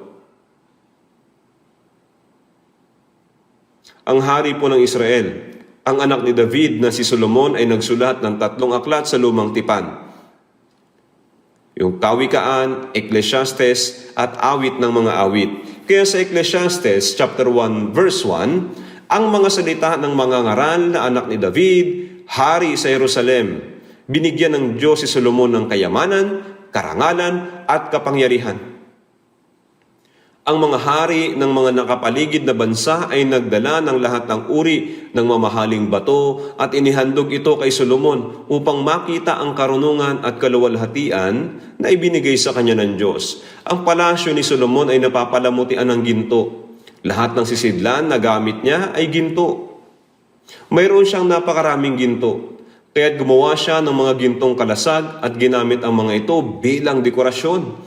Ang hari po ng Israel, ang anak ni David na si Solomon ay nagsulat ng 3 aklat sa Lumang Tipan. Yung Kawikaan, Ecclesiastes at Awit ng mga awit. Kaya sa Ecclesiastes chapter 1 verse 1, ang mga salita ng mga ngaral na anak ni David, hari sa Jerusalem, binigyan ng Diyos si Solomon ng kayamanan, karangalan at kapangyarihan. Ang mga hari ng mga nakapaligid na bansa ay nagdala ng lahat ng uri ng mamahaling bato at inihandog ito kay Solomon upang makita ang karunungan at kaluwalhatian na ibinigay sa kanya ng Diyos. Ang palasyo ni Solomon ay napapalamutian ng ginto. Lahat ng sisidlan na gamit niya ay ginto. Mayroon siyang napakaraming ginto. Kaya't gumawa siya ng mga gintong kalasag at ginamit ang mga ito bilang dekorasyon.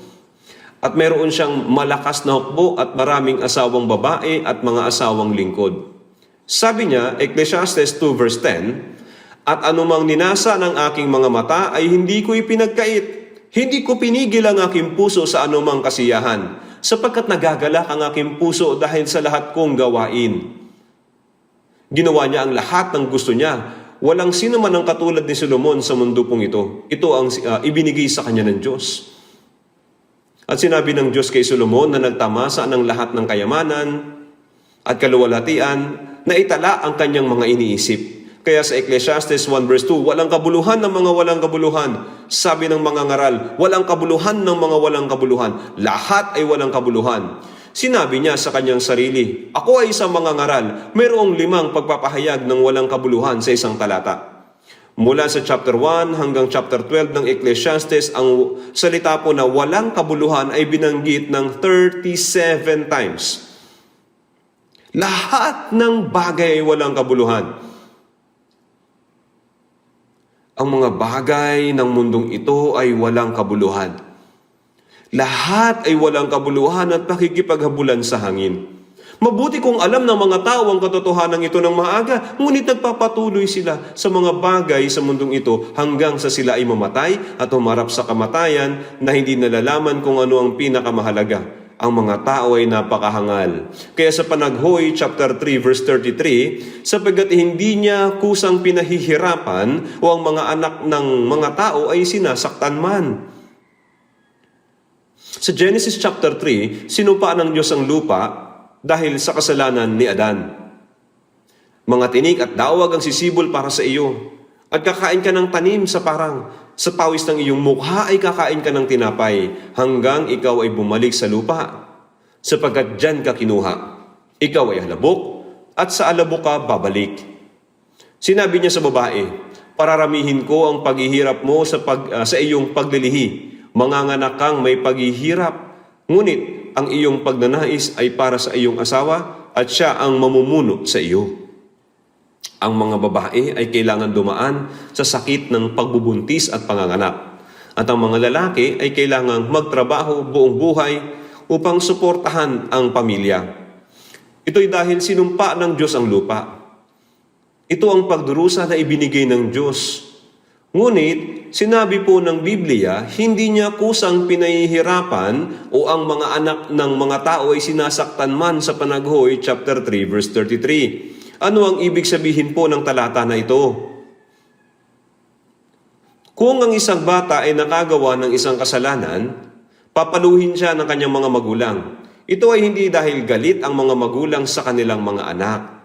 At mayroon siyang malakas na hukbo at maraming asawang babae at mga asawang lingkod. Sabi niya, Ecclesiastes 2 verse 10, "At anumang ninasa ng aking mga mata ay hindi ko ipinagkait. Hindi ko pinigil ang aking puso sa anumang kasiyahan, sapagkat nagagalak ang aking puso dahil sa lahat kong gawain." Ginawa niya ang lahat ng gusto niya. Walang sino man ang katulad ni Solomon sa mundo pong ito. Ito ang ibinigay sa kanya ng Diyos. At sinabi ng Diyos kay Solomon na nagtamasa ng lahat ng kayamanan at kaluwalhatian na itala ang kanyang mga iniisip. Kaya sa Ecclesiastes 1 verse 2, walang kabuluhan ng mga walang kabuluhan. Sabi ng mga ngaral, walang kabuluhan ng mga walang kabuluhan. Lahat ay walang kabuluhan. Sinabi niya sa kanyang sarili, ako ay isang mga ngaral, mayroong 5 pagpapahayag ng walang kabuluhan sa isang talata. Mula sa chapter 1 hanggang chapter 12 ng Ecclesiastes, ang salita po na walang kabuluhan ay binanggit ng 37 times. Lahat ng bagay ay walang kabuluhan. Ang mga bagay ng mundong ito ay walang kabuluhan. Lahat ay walang kabuluhan at pakikipaghabulan sa hangin. Mabuti kung alam ng mga tao ang katotohanan ito ng maaga, ngunit nagpapatuloy sila sa mga bagay sa mundong ito hanggang sa sila ay mamatay at humarap sa kamatayan na hindi nalalaman kung ano ang pinakamahalaga. Ang mga tao ay napakahangal. Kaya sa Panaghoy, chapter 3, verse 33, sapagkat hindi niya kusang pinahihirapan o ang mga anak ng mga tao ay sinasaktan man. Sa Genesis chapter 3, sinumpa ng Diyos ang lupa dahil sa kasalanan ni Adan. Mga tinik at dawag ang sisibol para sa iyo, at kakain ka ng tanim sa parang, sa pawis ng iyong mukha ay kakain ka ng tinapay, hanggang ikaw ay bumalik sa lupa, sapagkat dyan ka kinuha. Ikaw ay halabok, at sa alabok ka babalik. Sinabi niya sa babae, pararamihin ko ang paghihirap mo sa iyong paglilihi. Manganganak kang may paghihirap, ngunit ang iyong pagnanais ay para sa iyong asawa at siya ang mamumuno sa iyo. Ang mga babae ay kailangan dumaan sa sakit ng pagbubuntis at panganganak. At ang mga lalaki ay kailangang magtrabaho buong buhay upang suportahan ang pamilya. Ito'y dahil sinumpa ng Diyos ang lupa. Ito ang pagdurusa na ibinigay ng Diyos. Ngunit, sinabi po ng Biblia, hindi niya kusang pinahihirapan o ang mga anak ng mga tao ay sinasaktan man sa Panaghoy, chapter 3, verse 33. Ano ang ibig sabihin po ng talata na ito? Kung ang isang bata ay nakagawa ng isang kasalanan, papaluhin siya ng kanyang mga magulang. Ito ay hindi dahil galit ang mga magulang sa kanilang mga anak.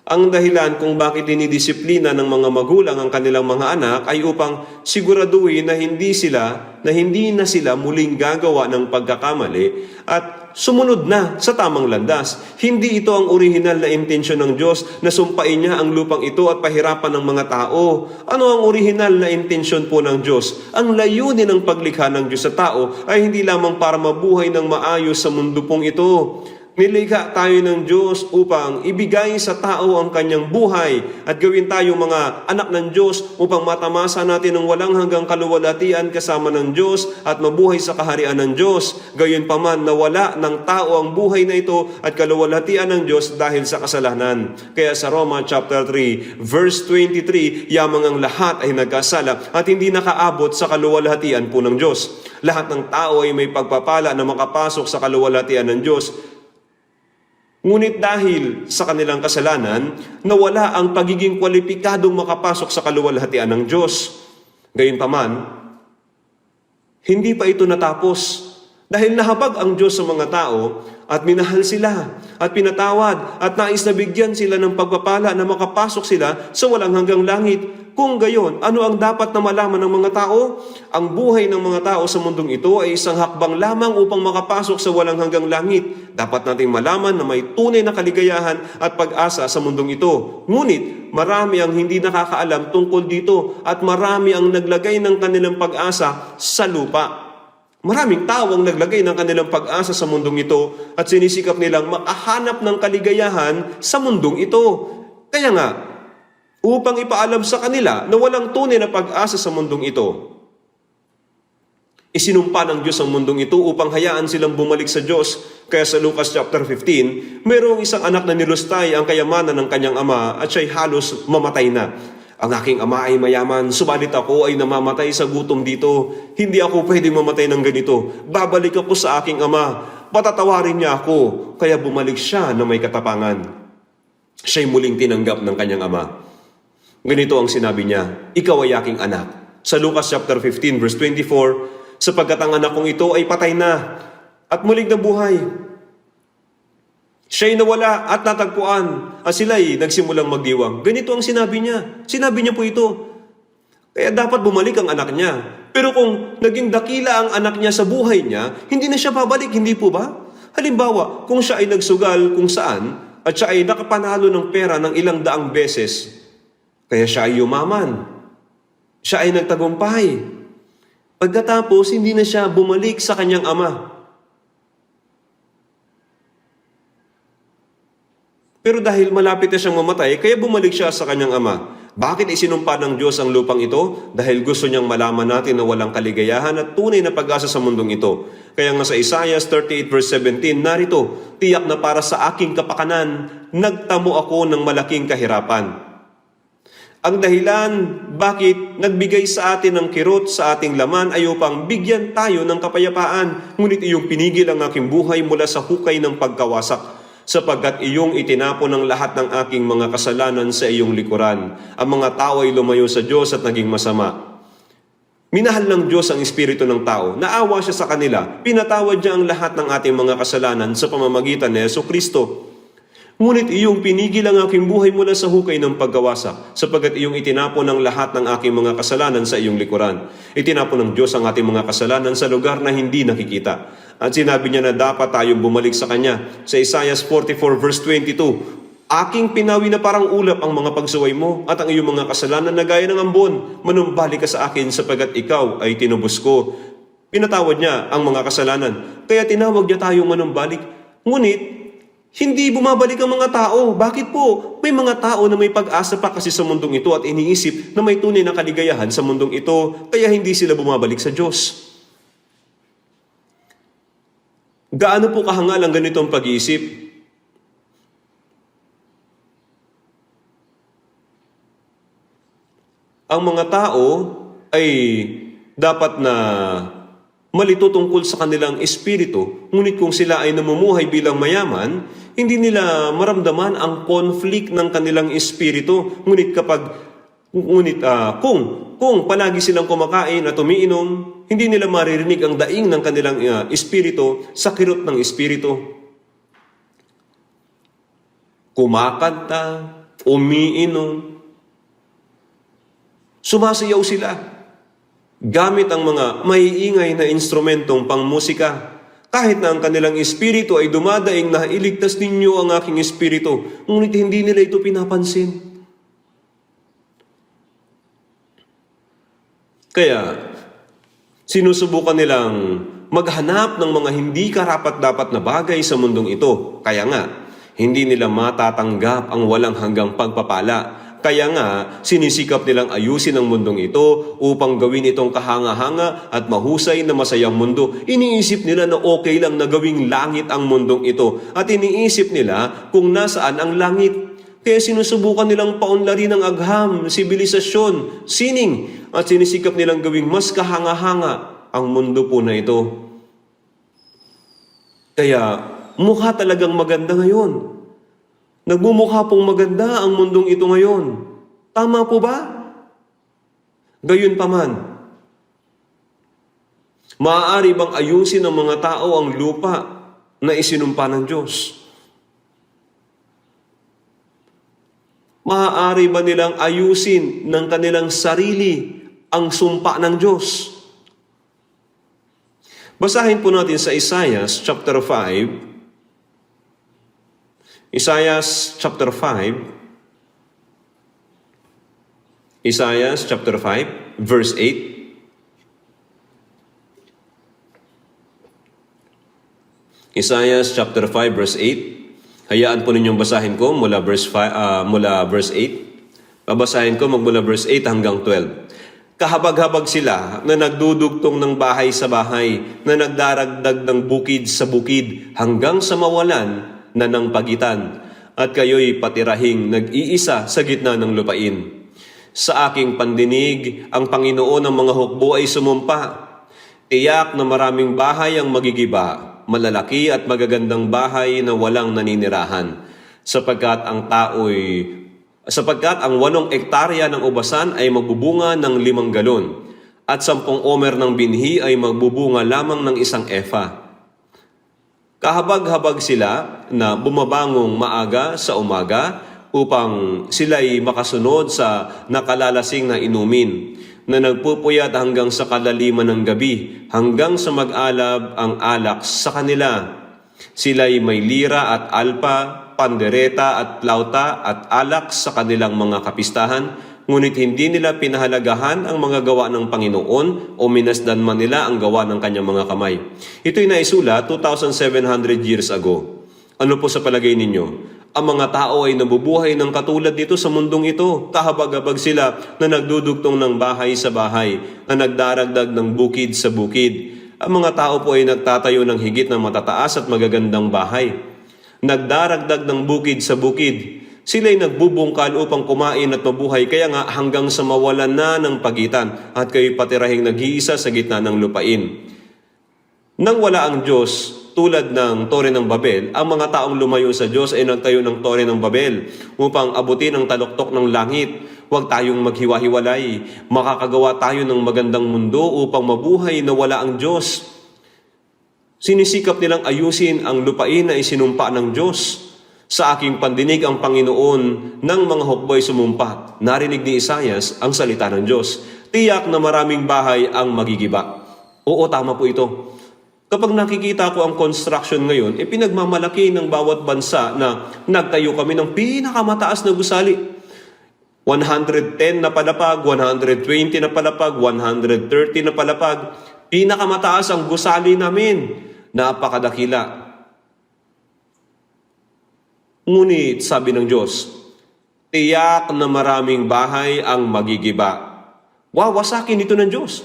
Ang dahilan kung bakit dinidisiplina ng mga magulang ang kanilang mga anak ay upang siguraduhin na hindi na sila muling gagawa ng pagkakamali at sumunod na sa tamang landas. Hindi ito ang orihinal na intensyon ng Diyos na sumpain niya ang lupang ito at pahirapan ng mga tao. Ano ang orihinal na intensyon po ng Diyos? Ang layunin ng paglikha ng Diyos sa tao ay hindi lamang para mabuhay ng maayos sa mundo pong ito. Nilikha tayo ng Diyos upang ibigay sa tao ang kanyang buhay at gawin tayong mga anak ng Diyos upang matamasa natin ng walang hanggang kaluwalhatian kasama ng Diyos at mabuhay sa kaharian ng Diyos. Gayunpaman nawala ng tao ang buhay na ito at kaluwalhatian ng Diyos dahil sa kasalanan. Kaya sa Roma chapter 3 verse 23, yamang ang lahat ay nagkasala at hindi nakaabot sa kaluwalhatian po ng Diyos. Lahat ng tao ay may pagpapala na makapasok sa kaluwalhatian ng Diyos. Ngunit dahil sa kanilang kasalanan, nawala ang pagiging kwalipikadong makapasok sa kaluwalhatian ng Diyos. Gayunpaman, hindi pa ito natapos. Dahil nahabag ang Diyos sa mga tao at minahal sila at pinatawad at nais na bigyan sila ng pagpapala na makapasok sila sa walang hanggang langit. Kung gayon, ano ang dapat na malaman ng mga tao? Ang buhay ng mga tao sa mundong ito ay isang hakbang lamang upang makapasok sa walang hanggang langit. Dapat nating malaman na may tunay na kaligayahan at pag-asa sa mundong ito. Ngunit, marami ang hindi nakakaalam tungkol dito at marami ang naglagay ng kanilang pag-asa sa lupa. Maraming tao ang naglagay ng kanilang pag-asa sa mundong ito at sinisikap nilang makahanap ng kaligayahan sa mundong ito. Kaya nga, upang ipaalam sa kanila na walang tunay na pag-asa sa mundong ito, isinumpa ng Diyos ang mundong ito upang hayaan silang bumalik sa Diyos. Kaya sa Lucas chapter 15, mayroong isang anak na nilustay ang kayamanan ng kanyang ama at siya'y halos mamatay na. Ang aking ama ay mayaman, subalit ako ay namamatay sa gutom dito. Hindi ako pwedeng mamatay ng ganito. Babalik ako sa aking ama. Patatawarin niya ako. Kaya bumalik siya na may katapangan. Siya'y muling tinanggap ng kanyang ama. Ganito ang sinabi niya, ikaw ay aking anak. Sa Lucas chapter 15 verse 24, sapagkat ang anak kong ito ay patay na at muling nabuhay. Siya'y nawala at natagpuan at sila'y nagsimulang magdiwang. Ganito ang sinabi niya. Sinabi niya po ito. Kaya dapat bumalik ang anak niya. Pero kung naging dakila ang anak niya sa buhay niya, hindi na siya babalik, hindi po ba? Halimbawa, kung siya ay nagsugal kung saan at siya ay nakapanalo ng pera ng ilang daang beses, kaya siya ay yumaman. Siya ay nagtagumpay. Pagkatapos, hindi na siya bumalik sa kanyang ama. Pero dahil malapit na siyang mamatay, kaya bumalik siya sa kanyang ama. Bakit isinumpa ng Diyos ang lupang ito? Dahil gusto niyang malaman natin na walang kaligayahan at tunay na pag-asa sa mundong ito. Kaya nga sa Isaiah 38 verse 17, narito, tiyak na para sa aking kapakanan, nagtamo ako ng malaking kahirapan. Ang dahilan bakit nagbigay sa atin ng kirot sa ating laman ay upang bigyan tayo ng kapayapaan. Ngunit iyong pinigil ang aking buhay mula sa hukay ng pagkawasak, sapagkat iyong itinapon ang lahat ng aking mga kasalanan sa iyong likuran. Ang mga tao ay lumayo sa Diyos at naging masama. Minahal ng Diyos ang espiritu ng tao. Naawa siya sa kanila. Pinatawad niya ang lahat ng ating mga kasalanan sa pamamagitan ni Jesucristo. Ngunit iyong pinigil ang aking buhay mula sa hukay ng pagkawasak, sapagkat iyong itinapon ang lahat ng aking mga kasalanan sa iyong likuran. Itinapon ng Diyos ang ating mga kasalanan sa lugar na hindi nakikita. At sinabi niya na dapat tayong bumalik sa Kanya. Sa Isaiah 44 verse 22, aking pinawi na parang ulap ang mga pagsuway mo at ang iyong mga kasalanan na gaya ng ambon. Manumbalik ka sa akin sapagkat ikaw ay tinubos ko. Pinatawad niya ang mga kasalanan. Kaya tinawag niya tayong manumbalik. Ngunit, hindi bumabalik ang mga tao. Bakit po? May mga tao na may pag-asa pa kasi sa mundong ito at iniisip na may tunay na kaligayahan sa mundong ito, kaya hindi sila bumabalik sa Diyos. Gaano po kahangal ang ganitong pag-iisip? Ang mga tao ay dapat na malito tungkol sa kanilang espiritu, ngunit kung sila ay namumuhay bilang mayaman, hindi nila maramdaman ang conflict ng kanilang espiritu. Kung palagi silang kumakain at umiinom, hindi nila maririnig ang daing ng kanilang espiritu sa kirot ng espiritu. Kumakanta, umiinom, sumasayaw sila gamit ang mga maiingay na instrumentong pangmusika. Kahit na ang kanilang espiritu ay dumadaing na iligtas ninyo ang aking espiritu, ngunit hindi nila ito pinapansin. Kaya, sinusubukan nilang maghanap ng mga hindi karapat-dapat na bagay sa mundong ito. Kaya nga, hindi nila matatanggap ang walang hanggang pagpapala. Kaya nga, sinisikap nilang ayusin ang mundong ito upang gawin itong kahanga-hanga at mahusay na masayang mundo. Iniisip nila na okay lang na gawing langit ang mundong ito. At iniisip nila kung nasaan ang langit. Kaya sinusubukan nilang paunlarin ng agham, sibilisasyon, sining, at sinisikap nilang gawing mas kahanga-hanga ang mundo po na ito. Kaya, mukha talagang maganda ngayon. Nagmumukha pong maganda ang mundong ito ngayon. Tama po ba? Gayunpaman, maaari bang ayusin ng mga tao ang lupa na isinumpa ng Diyos? Maaari ba nilang ayusin ng kanilang sarili ang sumpa ng Diyos? Basahin po natin sa Isaiah chapter 5. Isaiah chapter 5. Isaiah chapter 5, verse 8. Isaiah chapter 5, verse 8. Hayaan po ninyong basahin ko mula verse 8. Babasahin ko magmula verse 8 hanggang 12. Kahabag-habag sila na nagdudugtong ng bahay sa bahay, na nagdaragdag ng bukid sa bukid, hanggang sa mawalan na ng pagitan, at kayo'y patirahing nag-iisa sa gitna ng lupain. Sa aking pandinig, ang Panginoon ng mga hukbo ay sumumpa. Tiyak na maraming bahay ang magigiba, malalaki at magagandang bahay na walang naninirahan, sapagkat ang 8 ektarya ng ubasan ay magbubunga ng 5 galon, at 10 omer ng binhi ay magbubunga lamang ng 1 efa. Kahabag-habag sila na bumabangong maaga sa umaga upang sila'y makasunod sa nakalalasing na inumin, na nagpupuyat hanggang sa kalaliman ng gabi, hanggang sa mag-alab ang alak sa kanila. Sila'y may lira at alpa, pandereta at plauta at alak sa kanilang mga kapistahan, ngunit hindi nila pinahalagahan ang mga gawa ng Panginoon o minasdan man nila ang gawa ng kanyang mga kamay. Ito'y naisulat 2,700 years ago. Ano po sa palagay ninyo? Ang mga tao ay nabubuhay ng katulad nito sa mundong ito. Kahabag-habag sila na nagdudugtong ng bahay sa bahay, na nagdaragdag ng bukid sa bukid. Ang mga tao po ay nagtatayo ng higit na matataas at magagandang bahay. Nagdaragdag ng bukid sa bukid. Sila'y nagbubungkal upang kumain at mabuhay, kaya nga hanggang sa mawalan na ng pagitan, at kayo'y patirahing nag-iisa sa gitna ng lupain. Nang wala ang Diyos, tulad ng Tore ng Babel, ang mga taong lumayo sa Diyos ay nagtayo ng Tore ng Babel upang abutin ang taluktok ng langit. Huwag tayong maghiwa-hiwalay. Makakagawa tayo ng magandang mundo upang mabuhay na wala ang Diyos. Sinisikap nilang ayusin ang lupain na isinumpa ng Diyos. Sa aking pandinig ang Panginoon ng mga hukbo'y sumumpa. Narinig ni Isaias ang salita ng Diyos. Tiyak na maraming bahay ang magigiba. Oo, tama po ito. Kapag nakikita ko ang construction ngayon, pinagmamalaki ng bawat bansa na nagtayo kami ng pinakamataas na gusali. 110 na palapag, 120 na palapag, 130 na palapag. Pinakamataas ang gusali namin. Napakadakila. Ngunit sabi ng Diyos, tiyak na maraming bahay ang magigiba. Wawasakin ito ng Diyos.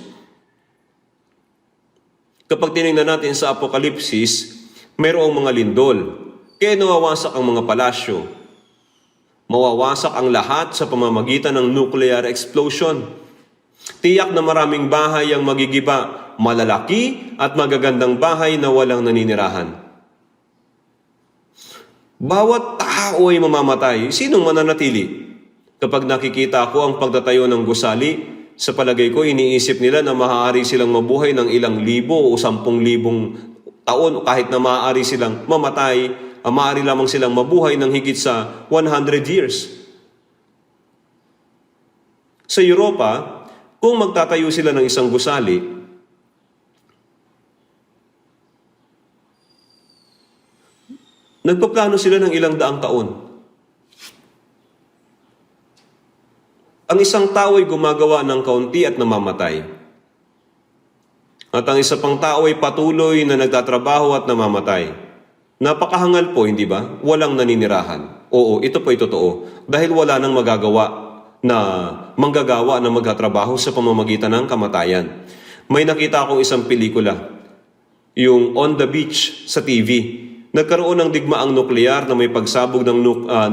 Kapag tinignan natin sa Apokalipsis, mayroong mga lindol. Kaya nawawasak ang mga palasyo. Mawawasak ang lahat sa pamamagitan ng nuclear explosion. Tiyak na maraming bahay ang magigiba, malalaki at magagandang bahay na walang naninirahan. Bawat tao ay mamamatay. Sinong mananatili? Kapag nakikita ko ang pagtatayo ng gusali, sa palagay ko, iniisip nila na maaari silang mabuhay ng ilang libo o 10,000 taon, o kahit na maaari silang mamatay, maaari lamang silang mabuhay ng higit sa 100 years. Sa Europa, kung magtatayo sila ng isang gusali, nagpaplano sila ng ilang daang taon. Ang isang tao ay gumagawa ng kaunti at namamatay. At ang isa pang tao ay patuloy na nagtatrabaho at namamatay. Napakahangal po, hindi ba? Walang naninirahan. Oo, ito po ay totoo. Dahil wala nang manggagawa na magtatrabaho sa pamamagitan ng kamatayan. May nakita akong isang pelikula, yung On the Beach sa TV. Nagkaroon ng digmaang nuklear na may pagsabog ng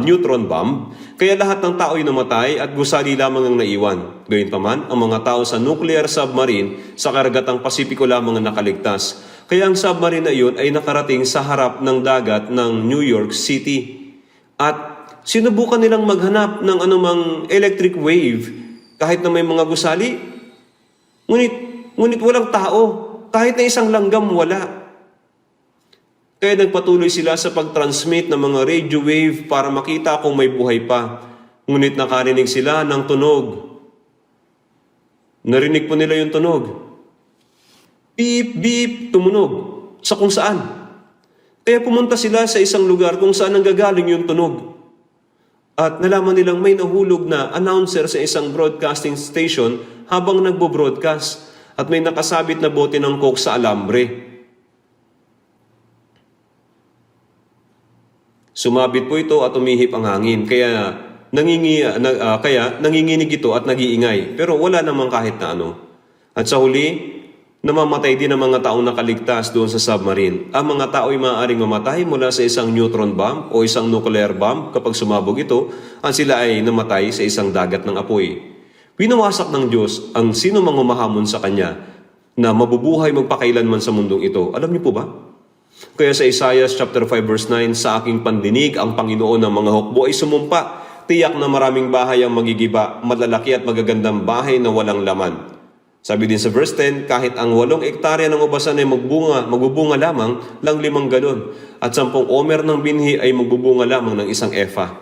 neutron bomb, kaya lahat ng tao ay namatay at gusali lamang ang naiwan. Gayunpaman, ang mga tao sa nuclear submarine sa karagatang Pasipiko lamang ang nakaligtas. Kaya ang submarine na iyon ay nakarating sa harap ng dagat ng New York City. At sinubukan nilang maghanap ng anumang electric wave kahit na may mga gusali. Ngunit walang tao. Kahit na isang langgam wala. Kaya nagpatuloy sila sa pag-transmit ng mga radio wave para makita kung may buhay pa. Ngunit nakarinig sila ng tunog. Narinig po nila yung tunog. Beep, beep, tumunog. Sa kung saan. Kaya pumunta sila sa isang lugar kung saan nanggagaling yung tunog. At nalaman nilang may nahulog na announcer sa isang broadcasting station habang nagbo-broadcast. At may nakasabit na bote ng coke sa alambre. Sumabit po ito at umihip ang hangin. Kaya nanginginig ito at nag-iingay. Pero wala namang kahit na ano. At sa huli, namamatay din ang mga taong nakaligtas doon sa submarine. Ang mga tao ay maaaring mamatay mula sa isang neutron bomb o isang nuclear bomb kapag sumabog ito at sila ay namatay sa isang dagat ng apoy. Winawasak ng Diyos ang sino mang humahamon sa Kanya na mabubuhay magpakailanman sa mundong ito. Alam niyo po ba? Kaya sa Isaiah chapter 5 verse 9, sa aking pandinig ang Panginoon ng mga hukbo ay sumumpa. Tiyak na maraming bahay ang magigiba, malalaki at magagandang bahay na walang laman. Sabi din sa verse 10, kahit ang 8 hektarya ng ubasan ay magbubunga lamang lang 5 galon, at 10 omer ng binhi ay magbubunga lamang ng 1 efa.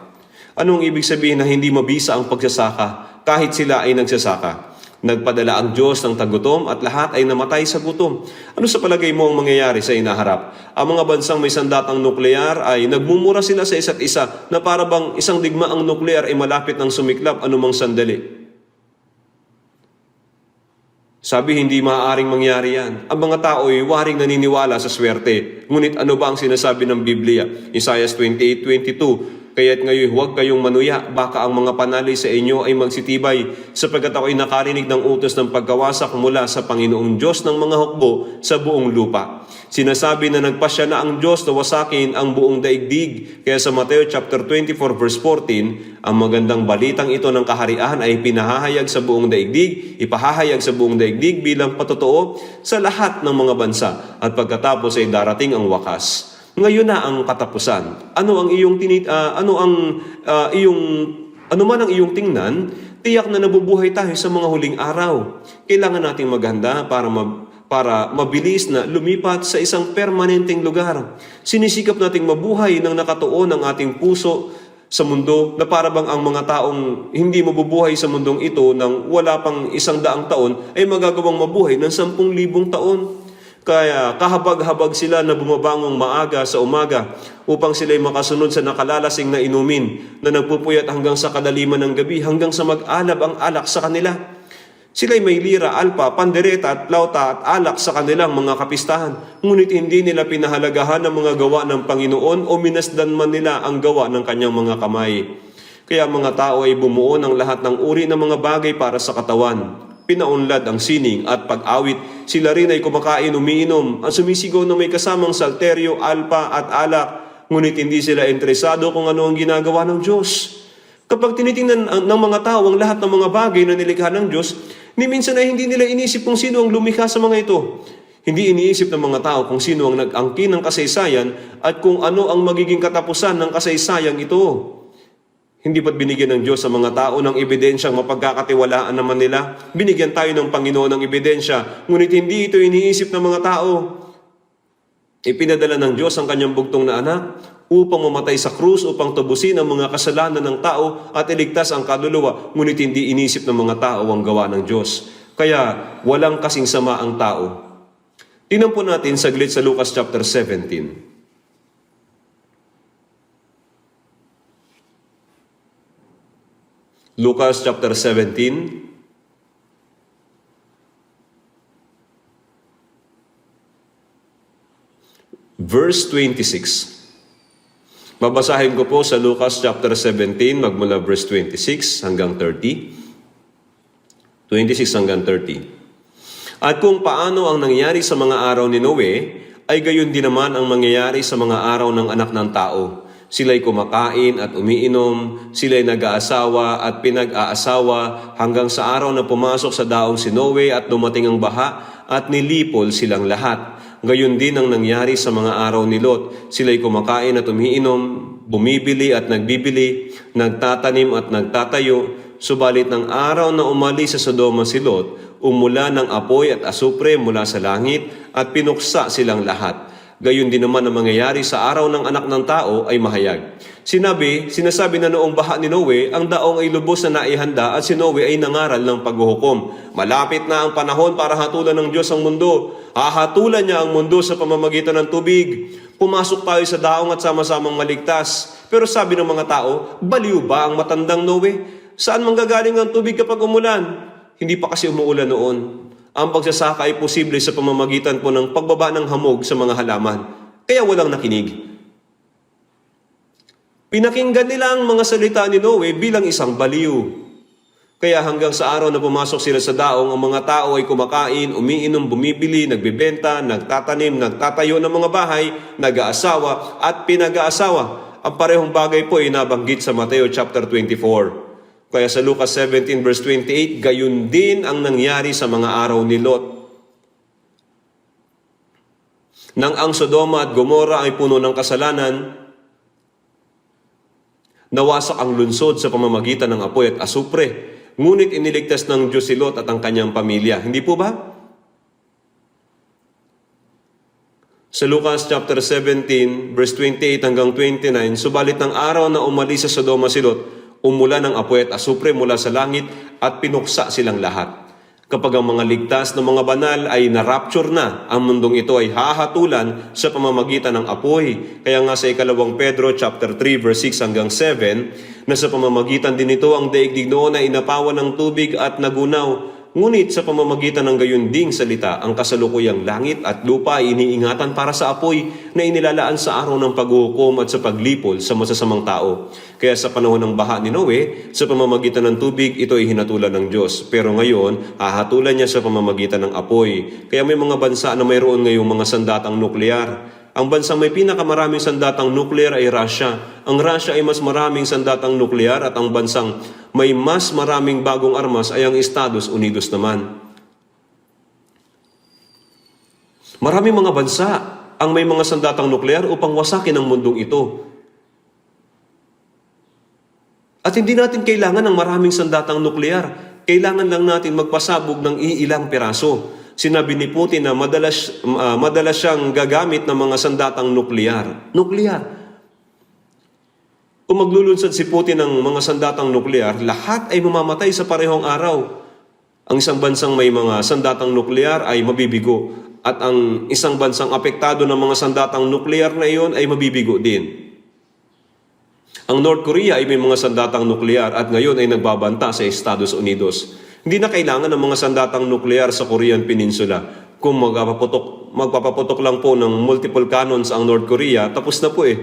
Anong ibig sabihin na hindi mabisa ang pagsasaka kahit sila ay nagsasaka? Nagpadala ang Diyos ng tagutom at lahat ay namatay sa gutom. Ano sa palagay mo ang mangyayari sa inaharap? Ang mga bansang may sandatang nuklear ay nagmumura sila sa isa't isa na para bang isang digmaang nuklear ay malapit ng sumiklab anumang sandali. Sabi, hindi maaaring mangyari yan. Ang mga tao ay waring naniniwala sa swerte. Ngunit ano ba ang sinasabi ng Biblia? Isaiah 28:22, kaya't ngayon huwag kayong manuya, baka ang mga panali sa inyo ay magsitibay, sapagkat ako ay nakarinig ng utos ng pagkawasak mula sa Panginoong Diyos ng mga hukbo sa buong lupa. Sinasabi na nagpasya na ang Diyos na wasakin ang buong daigdig. Kaya sa Mateo chapter 24 verse 14, ang magandang balitang ito ng kaharian ay ipahahayag sa buong daigdig bilang patotoo sa lahat ng mga bansa, at pagkatapos ay darating ang wakas. Ngayon na ang katapusan. Ano man ang iyong tingnan, tiyak na nabubuhay tayo sa mga huling araw. Kailangan nating maghanda para mabilis na lumipat sa isang permanenteng lugar. Sinisikap nating mabuhay ng nakatuon ang ating puso sa mundo na para bang ang mga taong hindi mabubuhay sa mundong ito ng wala pang 100 taon ay magagawang mabuhay ng 10,000 taon. Kaya kahabag-habag sila na bumabangong maaga sa umaga upang sila'y makasunod sa nakalalasing na inumin na nagpupuyat hanggang sa kadaliman ng gabi, hanggang sa mag-alab ang alak sa kanila. Sila'y may lira, alpa, pandereta at plauta at alak sa kanilang mga kapistahan. Ngunit hindi nila pinahalagahan ang mga gawa ng Panginoon o minasdan man nila ang gawa ng kanyang mga kamay. Kaya mga tao ay bumuo ng lahat ng uri ng mga bagay para sa katawan. Pinaunlad ang sining at pag-awit. Sila rin ay kumakain, umiinom, ang sumisigaw na may kasamang salteryo, alpa at alak. Ngunit hindi sila interesado kung ano ang ginagawa ng Diyos. Kapag tinitingnan ng mga tao ang lahat ng mga bagay na nilikha ng Diyos, ni minsan ay hindi nila inisip kung sino ang lumikha sa mga ito. Hindi iniisip ng mga tao kung sino ang nag-angkin ng kasaysayan at kung ano ang magiging katapusan ng kasaysayang ito. Hindi ba't binigyan ng Diyos sa mga tao ng ebidensyang mapagkakatiwalaan naman nila? Binigyan tayo ng Panginoon ng ebidensya, ngunit hindi ito iniisip ng mga tao. Ipinadala ng Diyos ang kanyang bugtong na anak upang mamatay sa krus upang tubusin ang mga kasalanan ng tao at iligtas ang kaluluwa, ngunit hindi inisip ng mga tao ang gawa ng Diyos. Kaya walang kasing sama ang tao. Tingnan po natin saglit sa Lucas chapter 17. Lucas chapter 17. verse 26. Babasahin ko po sa Lucas chapter 17, magmula verse 26 hanggang 30. 26 hanggang 30. At kung paano ang nangyari sa mga araw ni Noe, ay gayon din naman ang mangyayari sa mga araw ng anak ng tao. Sila'y kumakain at umiinom, sila'y nag-aasawa at pinag-aasawa hanggang sa araw na pumasok sa daong si Noe at dumating ang baha at nilipol silang lahat. Gayon din ang nangyari sa mga araw ni Lot. Sila'y kumakain at umiinom, bumibili at nagbibili, nagtatanim at nagtatayo. Subalit ng araw na umalis sa Sodoma si Lot, umulan ng apoy at asupre mula sa langit at pinuksa silang lahat. Gayon din naman ang mangyayari sa araw ng anak ng tao ay mahayag. Sinasabi na noong baha ni Noe, ang daong ay lubos na naihanda at si Noe ay nangaral ng paghuhukom. Malapit na ang panahon para hatulan ng Diyos ang mundo. Hahatulan niya ang mundo sa pamamagitan ng tubig. Pumasok tayo sa daong at sama-samang maligtas. Pero sabi ng mga tao, baliw ba ang matandang Noe? Saan manggagaling ang tubig kapag umulan? Hindi pa kasi umuulan noon. Ang pagsasaka ay posible sa pamamagitan po ng pagbaba ng hamog sa mga halaman. Kaya walang nakinig. Pinakinggan nila ang mga salita ni Noe bilang isang baliw. Kaya hanggang sa araw na pumasok sila sa daong, ang mga tao ay kumakain, umiinom, bumibili, nagbebenta, nagtatanim, nagtatayo ng mga bahay, nag-aasawa at pinag-aasawa. Ang parehong bagay po ay nabanggit sa Mateo chapter 24. Kaya sa Lucas 17 verse 28, gayon din ang nangyari sa mga araw ni Lot. Nang ang Sodoma at Gomorra ay puno ng kasalanan, nawasak ang lunsod sa pamamagitan ng apoy at asupre. Ngunit iniligtas ng Diyos si Lot at ang kanyang pamilya. Hindi po ba? Sa Lucas chapter 17 verse 28 hanggang 29, subalit ng araw na umalis sa Sodoma si Lot, umulan ng apoy at asupre mula sa langit at pinuksa silang lahat. Kapag ang mga ligtas ng mga banal ay na-rapture na, ang mundong ito ay hahatulan sa pamamagitan ng apoy. Kaya nga sa 2 Pedro chapter 3 verse 6 hanggang 7, na sa pamamagitan din ito ang daigdig noon ay inapawan ng tubig at nagunaw. Ngunit sa pamamagitan ng gayon ding salita, ang kasalukuyang langit at lupa ay iniingatan para sa apoy na inilalaan sa araw ng paghuhukom at sa paglipol sa masasamang tao. Kaya sa panahon ng baha ni Noe, sa pamamagitan ng tubig, ito ay hinatulan ng Diyos. Pero ngayon, hahatulan niya sa pamamagitan ng apoy. Kaya may mga bansa na mayroon ngayong mga sandatang nuklear. Ang bansang may pinakamaraming sandatang nuklear ay Russia. Ang Russia ay mas maraming sandatang nuklear at ang bansang may mas maraming bagong armas ay ang Estados Unidos naman. Maraming mga bansa ang may mga sandatang nuklear upang wasakin ang mundong ito. At hindi natin kailangan ng maraming sandatang nuklear. Kailangan lang natin magpasabog ng iilang piraso. Sinabi ni Putin na madalas siyang gagamit ng mga sandatang nuklear. Kung maglulunsad si Putin ng mga sandatang nuklear, lahat ay mamamatay sa parehong araw. Ang isang bansang may mga sandatang nuklear ay mabibigo. At ang isang bansang apektado ng mga sandatang nuklear na iyon ay mabibigo din. Ang North Korea ay may mga sandatang nuklear at ngayon ay nagbabanta sa Estados Unidos. Hindi na kailangan ng mga sandatang nuklear sa Korean Peninsula. Kung magpapaputok lang po ng multiple cannons ang North Korea, tapos na po eh.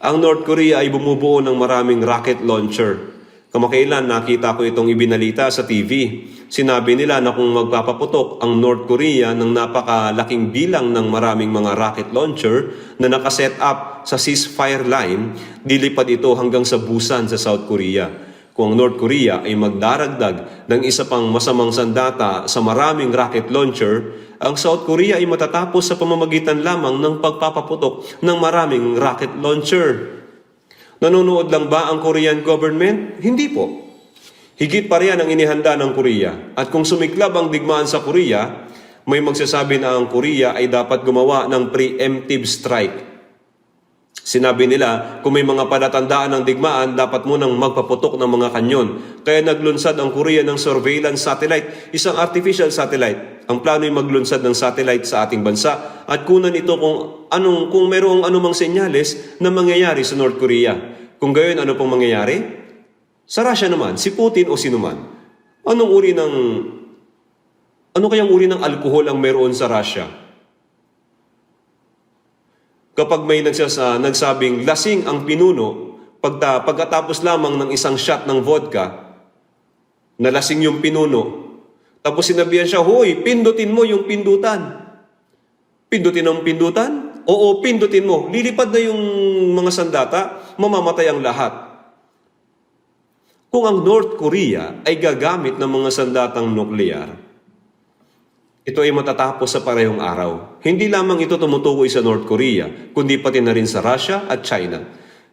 Ang North Korea ay bumubuo ng maraming rocket launcher. Kamakailan nakita ko itong ibinalita sa TV. Sinabi nila na kung magpapaputok ang North Korea ng napakalaking bilang ng maraming mga rocket launcher na nakaset up sa ceasefire line, dilipad ito hanggang sa Busan sa South Korea. Kung ang North Korea ay magdaragdag ng isa pang masamang sandata sa maraming rocket launcher, ang South Korea ay matatapos sa pamamagitan lamang ng pagpapaputok ng maraming rocket launcher. Nanonood lang ba ang Korean government? Hindi po. Higit pa riyan ang inihanda ng Korea. At kung sumiklab ang digmaan sa Korea, may magsasabi na ang Korea ay dapat gumawa ng preemptive strike. Sinabi nila, kung may mga palatandaan ng digmaan, dapat munang magpaputok ng mga kanyon. Kaya naglunsad ang Korea ng surveillance satellite, isang artificial satellite. Ang plano ay maglunsad ng satellite sa ating bansa at kunan ito kung mayroong anumang senyales na mangyayari sa North Korea. Kung gayon, ano pong mangyayari? Sa Russia naman, si Putin o sino man. Ano kayang uri ng alkohol ang mayroon sa Russia? Kapag may nagsabing lasing ang pinuno, pagkatapos lamang ng isang shot ng vodka, nalasing yung pinuno, tapos sinabihan siya, "Hoy, pindutin mo yung pindutan." Pindutin ang pindutan? Oo, pindutin mo. Lilipad na yung mga sandata, mamamatay ang lahat. Kung ang North Korea ay gagamit ng mga sandatang nuklear, ito ay matatapos sa parehong araw. Hindi lamang ito tumutukoy sa North Korea, kundi pati na rin sa Russia at China.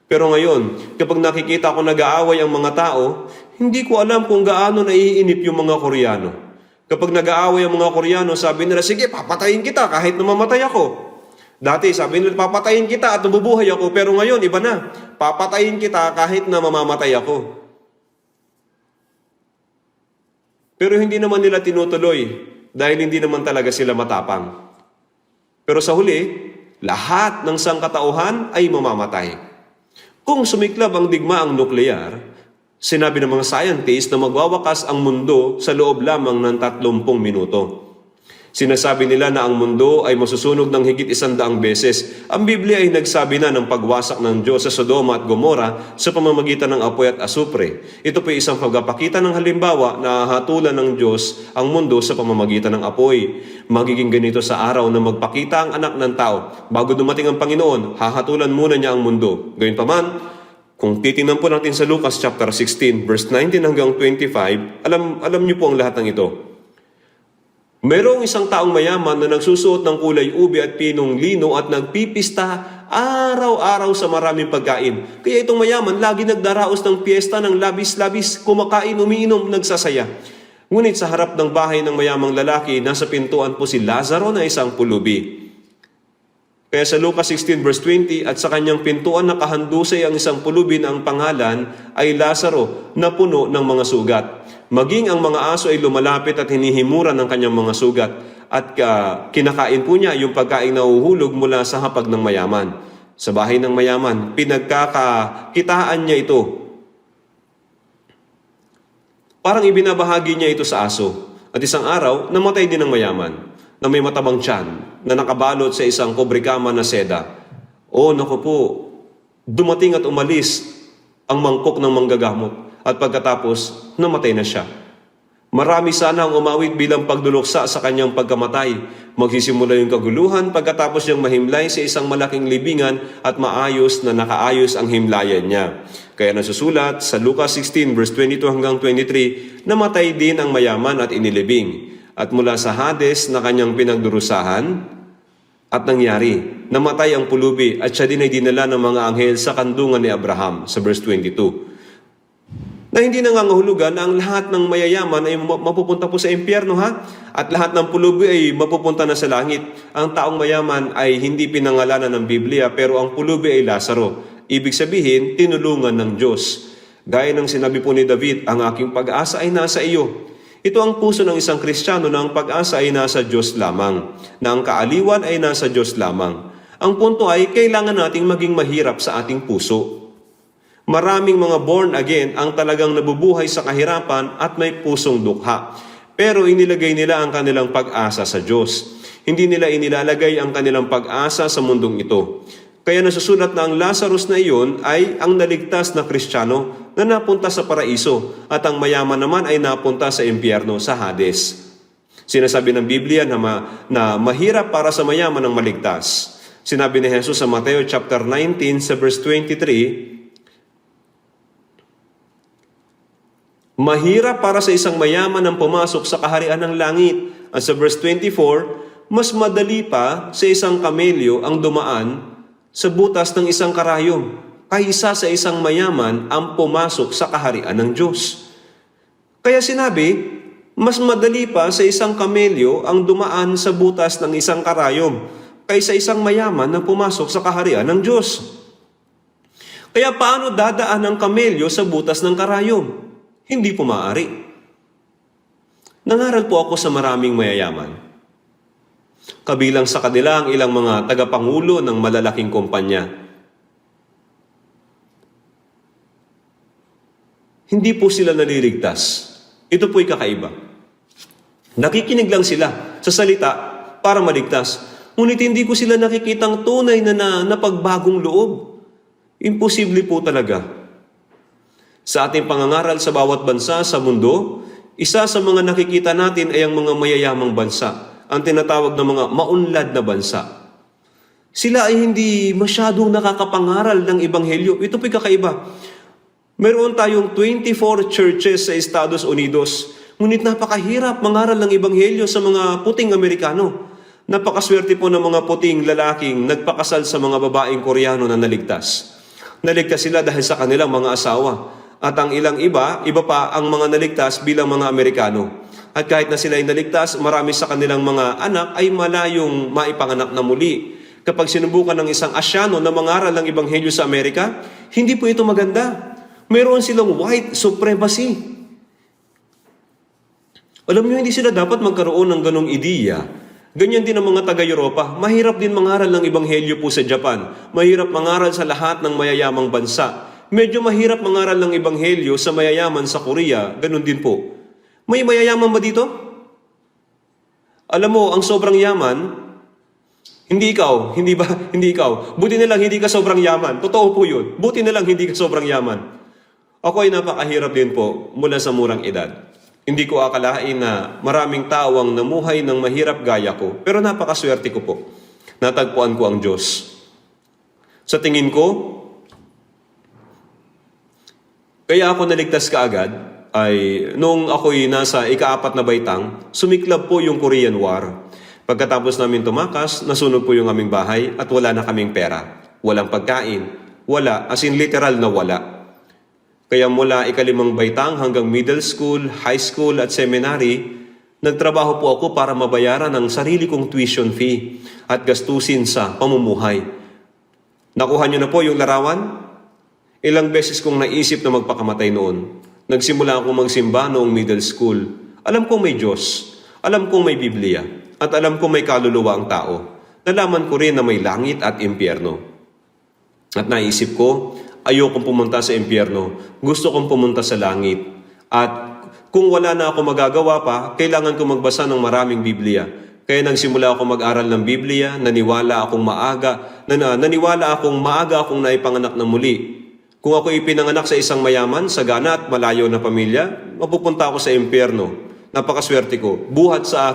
Pero ngayon, kapag nakikita ko nag-aaway ang mga tao, hindi ko alam kung gaano naiinip yung mga Koreano. Kapag nag-aaway ang mga Koreano, sabi nila, "Sige, papatayin kita kahit namamatay ako." Dati, sabi nila, "Papatayin kita at nabubuhay ako." Pero ngayon, iba na. "Papatayin kita kahit na mamamatay ako." Pero hindi naman nila tinutuloy dahil hindi naman talaga sila matapang. Pero sa huli, lahat ng sangkatauhan ay mamamatay. Kung sumiklab ang digmaang nuklear, sinabi ng mga scientists na magwawakas ang mundo sa loob lamang ng 30 minuto. Sinasabi nila na ang mundo ay masusunog ng higit 100 beses. Ang Biblia ay nagsabi na ng pagwasak ng Diyos sa Sodoma at Gomora sa pamamagitan ng apoy at asupre. Ito po ay isang pagpapakita ng halimbawa na hatulan ng Diyos ang mundo sa pamamagitan ng apoy. Magiging ganito sa araw na magpakita ang anak ng tao. Bago dumating ang Panginoon, hahatulan muna niya ang mundo. Gayunpaman, kung titingnan po natin sa Lucas chapter 16, verse 19 hanggang 25, alam niyo po ang lahat ng ito. Mayroong isang taong mayaman na nagsusuot ng kulay ube at pinong lino at nagpipista araw-araw sa maraming pagkain. Kaya itong mayaman lagi nagdaraos ng piyesta ng labis-labis, kumakain, umiinom, nagsasaya. Ngunit sa harap ng bahay ng mayamang lalaki, nasa pintuan po si Lazaro na isang pulubi. Kaya sa Lucas 16 verse 20, "At sa kanyang pintuan nakahandusay ang isang pulubi na ang pangalan ay Lazaro na puno ng mga sugat. Maging ang mga aso ay lumalapit at hinihimuran ng kanyang mga sugat at kinakain po niya yung pagkain na uhuhulog mula sa hapag ng mayaman. Sa bahay ng mayaman, pinagkakakitaan niya ito. Parang ibinabahagi niya ito sa aso. At isang araw, namatay din ang mayaman na may matabang tiyan na nakabalot sa isang kobrikama na seda. Oh, naku po, dumating at umalis ang mangkok ng manggagamot. At pagkatapos, namatay na siya. Marami sana ang umawit bilang pagduluksa sa kanyang pagkamatay. Magsisimula yung kaguluhan pagkatapos niyang mahimlay sa isang malaking libingan at maayos na nakaayos ang himlayan niya. Kaya nasusulat sa Lucas 16 verse 22 hanggang 23, namatay din ang mayaman at inilibing. At mula sa Hades na kanyang pinagdurusahan, at nangyari, namatay ang pulubi at siya din ay dinala ng mga anghel sa kandungan ni Abraham sa verse 22. Na hindi nangangahulugan na ang lahat ng mayayaman ay mapupunta po sa impyerno, ha? At lahat ng pulubi ay mapupunta na sa langit. Ang taong mayaman ay hindi pinangalanan ng Biblia, pero ang pulubi ay Lazaro. Ibig sabihin, tinulungan ng Diyos. Gaya ng sinabi po ni David, "Ang aking pag-asa ay nasa iyo." Ito ang puso ng isang Kristiyano na ang pag-asa ay nasa Diyos lamang, na ang kaaliwan ay nasa Diyos lamang. Ang punto ay kailangan nating maging mahirap sa ating puso. Maraming mga born again ang talagang nabubuhay sa kahirapan at may pusong dukha. Pero inilagay nila ang kanilang pag-asa sa Diyos. Hindi nila inilalagay ang kanilang pag-asa sa mundong ito. Kaya nasusulat na ang Lazarus na iyon ay ang naligtas na Kristiyano na napunta sa paraiso at ang mayaman naman ay napunta sa impyerno, sa Hades. Sinasabi ng Biblia na mahirap para sa mayaman ang maligtas. Sinabi ni Jesus sa Mateo chapter 19 sa verse 23, mahirap para sa isang mayaman ang pumasok sa kaharian ng langit. At sa verse 24, mas madali pa sa isang kamelyo ang dumaan sa butas ng isang karayom kaysa sa isang mayaman ang pumasok sa kaharian ng Diyos. Kaya sinabi, mas madali pa sa isang kamelyo ang dumaan sa butas ng isang karayom kaysa isang mayaman na pumasok sa kaharian ng Diyos. Kaya paano dadaan ang kamelyo sa butas ng karayom? Hindi po maaari. Nangaral po ako sa maraming mayayaman. Kabilang sa kanila ang ilang mga tagapangulo ng malalaking kumpanya. Hindi po sila naliligtas. Ito po'y kakaiba. Nakikinig lang sila sa salita para maligtas. Ngunit hindi ko sila nakikitang tunay na pagbagong loob. Imposible po talaga. Sa ating pangangaral sa bawat bansa sa mundo, isa sa mga nakikita natin ay ang mga mayayamang bansa, ang tinatawag na mga maunlad na bansa. Sila ay hindi masyadong nakakapangaral ng Ebanghelyo. Ito po'y kakaiba. Meron tayong 24 churches sa Estados Unidos, ngunit napakahirap mangaral ng Ebanghelyo sa mga puting Amerikano. Napakaswerte po ng mga puting lalaking nagpakasal sa mga babaeng Koreano na naligtas. Naligtas sila dahil sa kanilang mga asawa. At ang ilang iba pa ang mga naligtas bilang mga Amerikano. At kahit na sila ay naligtas, marami sa kanilang mga anak ay malayong maipanganak na muli. Kapag sinubukan ng isang Asyano na mangaral ng Ebanghelyo sa Amerika, hindi po ito maganda. Meron silang white supremacy. Alam niyo, hindi sila dapat magkaroon ng ganong ideya. Ganyan din ang mga taga-Europa. Mahirap din mangaral ng Ebanghelyo po sa Japan. Mahirap mangaral sa lahat ng mayayamang bansa. Medyo mahirap mangaral ng Ebanghelyo sa mayayaman sa Korea. Ganun din po. May mayayaman ba dito? Alam mo, ang sobrang yaman, hindi ikaw. Hindi ba? Hindi ikaw. Buti na lang hindi ka sobrang yaman. Totoo po yun. Buti na lang hindi ka sobrang yaman. Ako ay napakahirap din po mula sa murang edad. Hindi ko akalain na maraming tao ang namuhay ng mahirap gaya ko. Pero napakaswerte ko po. Natagpuan ko ang Diyos. Sa tingin ko, kaya ako naligtas kaagad ay noong ako'y nasa ika-4 na baitang, sumiklab po yung Korean War. Pagkatapos namin tumakas, nasunog po yung aming bahay at wala na kaming pera. Walang pagkain. Wala, as in literal na wala. Kaya mula ika-5 baitang hanggang middle school, high school at seminary, nagtrabaho po ako para mabayaran ang sarili kong tuition fee at gastusin sa pamumuhay. Nakuha niyo na po yung larawan? Ilang beses kong naisip na magpakamatay noon. Nagsimula akong magsimba noong middle school. Alam kong may Diyos. Alam kong may Biblia. At alam kong may kaluluwa ang tao. Nalaman ko rin na may langit at impyerno. At naisip ko, ayokong pumunta sa impyerno. Gusto kong pumunta sa langit. At kung wala na ako magagawa pa, kailangan ko magbasa ng maraming Biblia. Kaya nagsimula akong mag-aral ng Biblia, naniwala akong maaga akong naipanganak na muli. Kung ako ipinanganak sa isang mayaman, sagana at malayo na pamilya, mapupunta ako sa impyerno. Napakaswerte ko. Buhat sa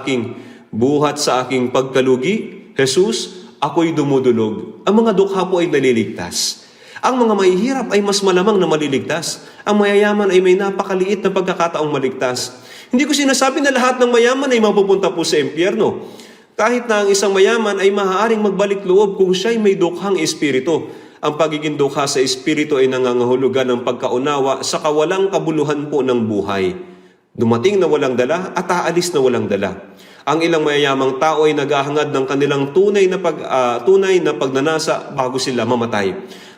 aking pagkalugi, Jesus, ako'y dumudulog. Ang mga dukha po ay naliligtas. Ang mga mahihirap ay mas malamang na maliligtas. Ang mayayaman ay may napakaliit na pagkakataong maligtas. Hindi ko sinasabi na lahat ng mayaman ay mapupunta po sa impyerno. Kahit na ang isang mayaman ay maaaring magbalik loob kung siya'y may dukhang espiritu. Ang pagiging dukha sa espiritu ay nangangahulugan ng pagkaunawa sa kawalang kabuluhan po ng buhay. Dumating na walang dala at aalis na walang dala. Ang ilang mayayamang tao ay naghahangad ng kanilang tunay na pagnanasa bago sila mamatay.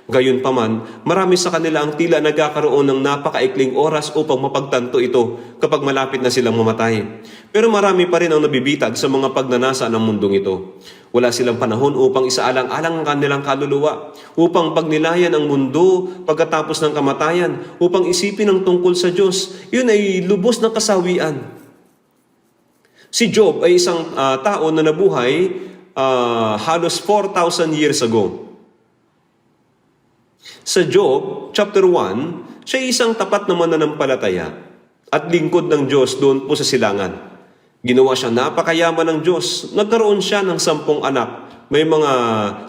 Gayunpaman, marami sa kanila ang tila nagkakaroon ng napakaikling oras upang mapagtanto ito kapag malapit na silang mamatay. Pero marami pa rin ang nabibitag sa mga pagnanasa ng mundong ito. Wala silang panahon upang isaalang-alang ang kanilang kaluluwa, upang pagnilayan ang mundo pagkatapos ng kamatayan, upang isipin ang tungkol sa Diyos. Yun ay lubos na kasawian. Si Job ay isang tao na nabuhay halos 4,000 years ago. Sa Job, chapter 1, siya ay isang tapat na mananampalataya at lingkod ng Diyos doon po sa silangan. Ginawa siya napakayaman ng Diyos. Nagkaroon siya ng 10 anak. May mga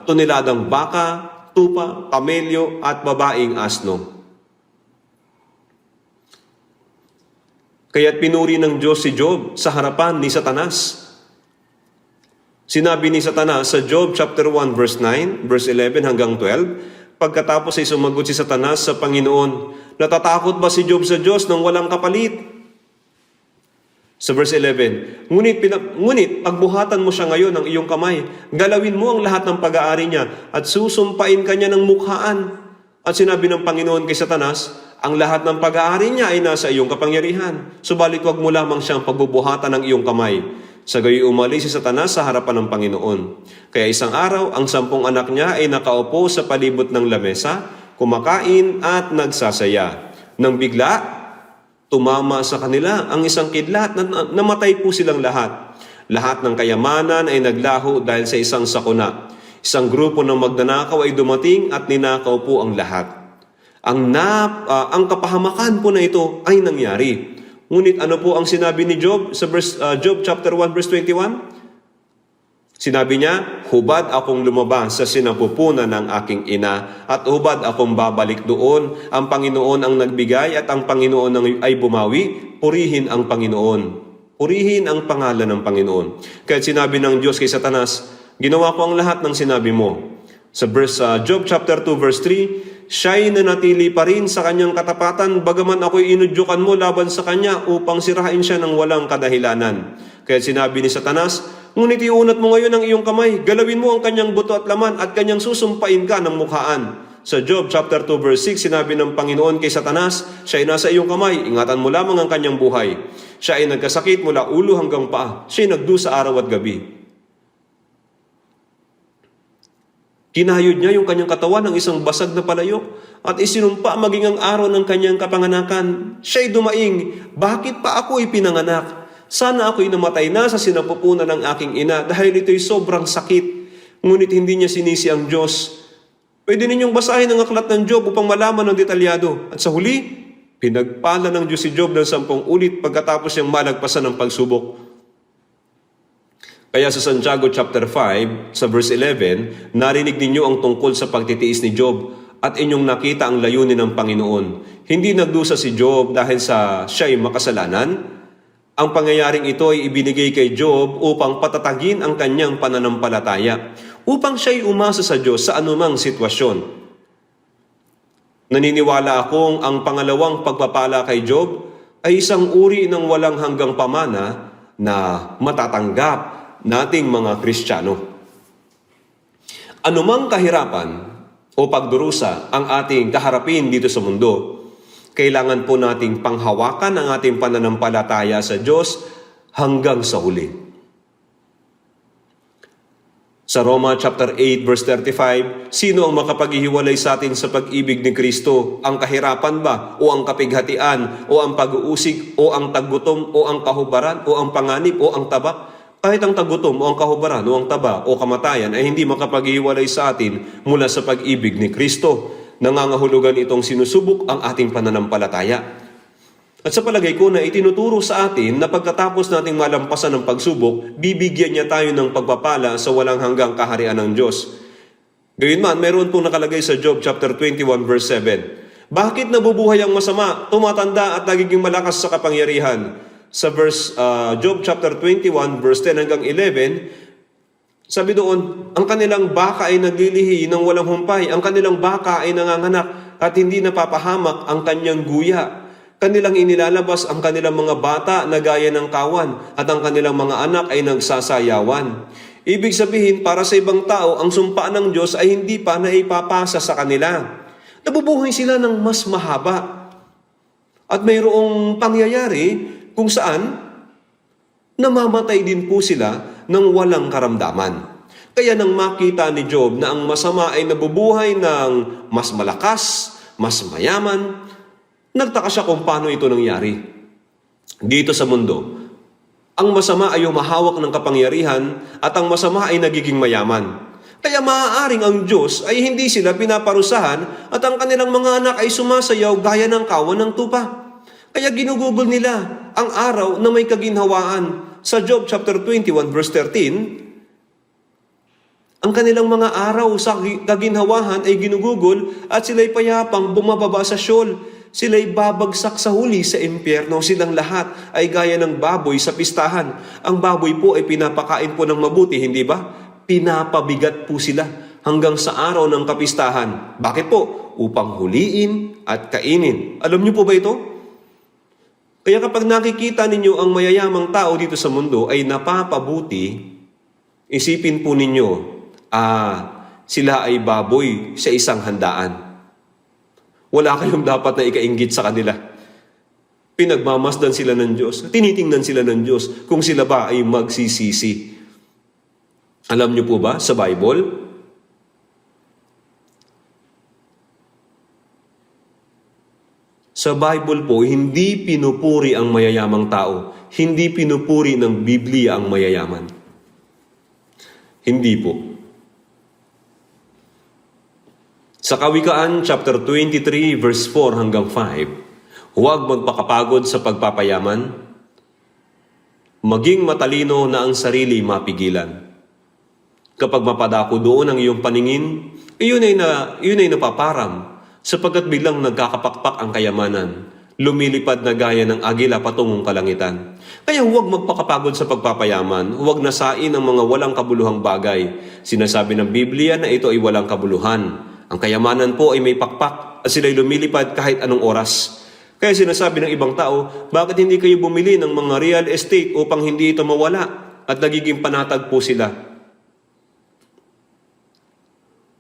toneladang baka, tupa, kamelyo at babaeng asno. Kaya't pinuri ng Diyos si Job sa harapan ni Satanas. Sinabi ni Satanas sa Job chapter 1 verse 9, verse 11 hanggang 12, pagkatapos ay sumagot si Satanas sa Panginoon, natatakot ba si Job sa Diyos nang walang kapalit? Sa verse 11, Ngunit pagbuhatan mo siya ngayon ng iyong kamay, galawin mo ang lahat ng pag-aari niya at susumpain ka niya ng mukhaan. At sinabi ng Panginoon kay Satanas, ang lahat ng pag-aari niya ay nasa iyong kapangyarihan. Subalit wag mo lamang siyang pagbubuhatan ng iyong kamay. Sa gayoy umalis si Satanas sa harapan ng Panginoon. Kaya isang araw, ang 10 anak niya ay nakaupo sa palibot ng lamesa, kumakain at nagsasaya. Nang bigla, tumama sa kanila ang isang kidlat na namatay po silang lahat. Lahat ng kayamanan ay naglaho dahil sa isang sakuna. Isang grupo ng magnanakaw ay dumating at ninakaw po ang lahat. Ang kapahamakan po na ito ay nangyari. Ngunit ano po ang sinabi ni Job sa Job chapter 1 verse 21? Sinabi niya, hubad akong lumabas sa sinapupunan ng aking ina at hubad akong babalik doon. Ang Panginoon ang nagbigay at ang Panginoon ay bumawi. Purihin ang Panginoon. Purihin ang pangalan ng Panginoon. Kaya sinabi ng Diyos kay Satanas, ginawa ko ang lahat ng sinabi mo. Sa Job chapter 2 verse 3, siya'y nanatili pa rin sa kanyang katapatan, bagaman ako'y inudyukan mo laban sa kanya upang sirain siya ng walang kadahilanan. Kaya sinabi ni Satanas, ngunit iunat mo ngayon ang iyong kamay, galawin mo ang kanyang buto at laman at kanyang susumpain ka ng mukhaan. Sa Job chapter 2 verse 6, sinabi ng Panginoon kay Satanas, siya ay nasa iyong kamay, ingatan mo lamang ang kanyang buhay. Siya ay nagkasakit mula ulo hanggang paa, siya ay nagdusa araw at gabi. Kinayod niya yung kanyang katawan ng isang basag na palayok at isinumpa maging ang araw ng kanyang kapanganakan. Siya'y dumaing, bakit pa ako ipinanganak? Sana ako'y namatay na sa sinapupunan ng aking ina dahil ito'y sobrang sakit. Ngunit hindi niya sinisi ang Diyos. Pwede ninyong basahin ang aklat ng Job upang malaman ng detalyado. At sa huli, pinagpala ng Diyos si Job ng 10 ulit pagkatapos niyang malagpasan ng pagsubok. Kaya sa Santiago chapter 5, sa verse 11, narinig ninyo ang tungkol sa pagtitiis ni Job at inyong nakita ang layunin ng Panginoon. Hindi nagdusa si Job dahil sa siya'y makasalanan. Ang pangyayaring ito ay ibinigay kay Job upang patatagin ang kanyang pananampalataya, upang siya'y umasa sa Diyos sa anumang sitwasyon. Naniniwala akong ang pangalawang pagpapala kay Job ay isang uri ng walang hanggang pamana na matatanggap nating mga Kristiyano. Anumang kahirapan o pagdurusa ang ating kaharapin dito sa mundo, kailangan po nating panghawakan ang ating pananampalataya sa Diyos hanggang sa huli. Sa Roma chapter 8 verse 35, sino ang makapaghihiwalay sa atin sa pag-ibig ni Kristo? Ang kahirapan ba? O ang kapighatian? O ang pag-uusig? O ang taggutom? O ang kahubaran? O ang panganib? O ang taba? Kahit ang tagutom o ang kahubaran o ang taba o kamatayan ay hindi makapaghiwalay sa atin mula sa pag-ibig ni Kristo. Nangangahulugan itong sinusubok ang ating pananampalataya. At sa palagay ko na itinuturo sa atin na pagkatapos nating malampasan ng pagsubok, bibigyan niya tayo ng pagpapala sa walang hanggang kaharian ng Diyos. Gayunman, meron pong nakalagay sa Job chapter 21 verse 7. Bakit nabubuhay ang masama, tumatanda at nagiging malakas sa kapangyarihan? Sa Job chapter 21 verse 10 hanggang 11, sabi doon, ang kanilang baka ay naglilihi ng walang humpay, ang kanilang baka ay nanganganak at hindi napapahamak ang kanyang guya. Kanilang inilalabas ang kanilang mga bata na gaya ng kawan at ang kanilang mga anak ay nagsasayawan. Ibig sabihin, para sa ibang tao, ang sumpa ng Diyos ay hindi pa naipapasa sa kanila. Nabubuhay sila ng mas mahaba. At mayroong pangyayari kung saan namamatay din po sila ng walang karamdaman. Kaya nang makita ni Job na ang masama ay nabubuhay ng mas malakas, mas mayaman, nagtaka siya kung paano ito nangyari. Dito sa mundo, ang masama ay humahawak ng kapangyarihan at ang masama ay nagiging mayaman. Kaya maaaring ang Diyos ay hindi sila pinaparusahan at ang kanilang mga anak ay sumasayaw gaya ng kawan ng tupa. Kaya ginugugol nila ang araw na may kaginhawaan. Sa Job chapter 21 verse 13, ang kanilang mga araw sa kaginhawahan ay ginugugol at sila'y payapang bumababa sa Sheol. Sila'y babagsak sa huli sa impyerno. Silang lahat ay gaya ng baboy sa pistahan. Ang baboy po ay pinapakain po ng mabuti, hindi ba? Pinapabigat po sila hanggang sa araw ng kapistahan. Bakit po? Upang huliin at kainin. Alam niyo po ba ito? Kaya kapag nakikita ninyo ang mayayamang tao dito sa mundo ay napapabuti, isipin po ninyo, sila ay baboy sa isang handaan. Wala kayong dapat na ikainggit sa kanila. Pinagmamasdan sila ng Diyos, tinitingnan sila ng Diyos kung sila ba ay magsisisi. Alam niyo po ba sa Bible, Sa Bible po, hindi pinupuri ang mayayamang tao. Hindi pinupuri ng Biblia ang mayayaman. Hindi po. Sa Kawikaan, chapter 23, verse 4 hanggang 5, huwag magpakapagod sa pagpapayaman, maging matalino na ang sarili mapigilan. Kapag mapadako doon ang iyong paningin, yun ay napaparam, sapagkat biglang nagkakapakpak ang kayamanan, lumilipad na gaya ng agila patungong kalangitan. Kaya huwag magpakapagod sa pagpapayaman, huwag nasain ang mga walang kabuluhang bagay. Sinasabi ng Biblia na ito ay walang kabuluhan. Ang kayamanan po ay may pakpak at sila'y lumilipad kahit anong oras. Kaya sinasabi ng ibang tao, bakit hindi kayo bumili ng mga real estate upang hindi ito mawala at nagiging panatag po sila?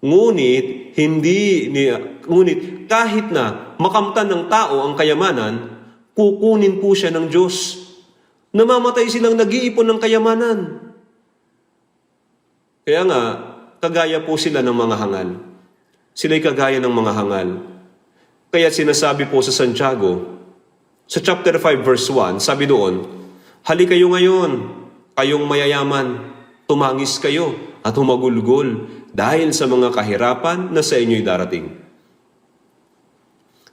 Ngunit kahit na makamtan ng tao ang kayamanan, kukunin po siya ng Diyos. Namamatay silang nag-iipon ng kayamanan. Kaya nga, kagaya po sila ng mga hangal. Sila'y kagaya ng mga hangal. Kaya sinasabi po sa Santiago, sa chapter 5 verse 1, sabi doon, "Halik kayo ngayon, kayong mayayaman, tumangis kayo at humagulgol dahil sa mga kahirapan na sa inyo'y darating."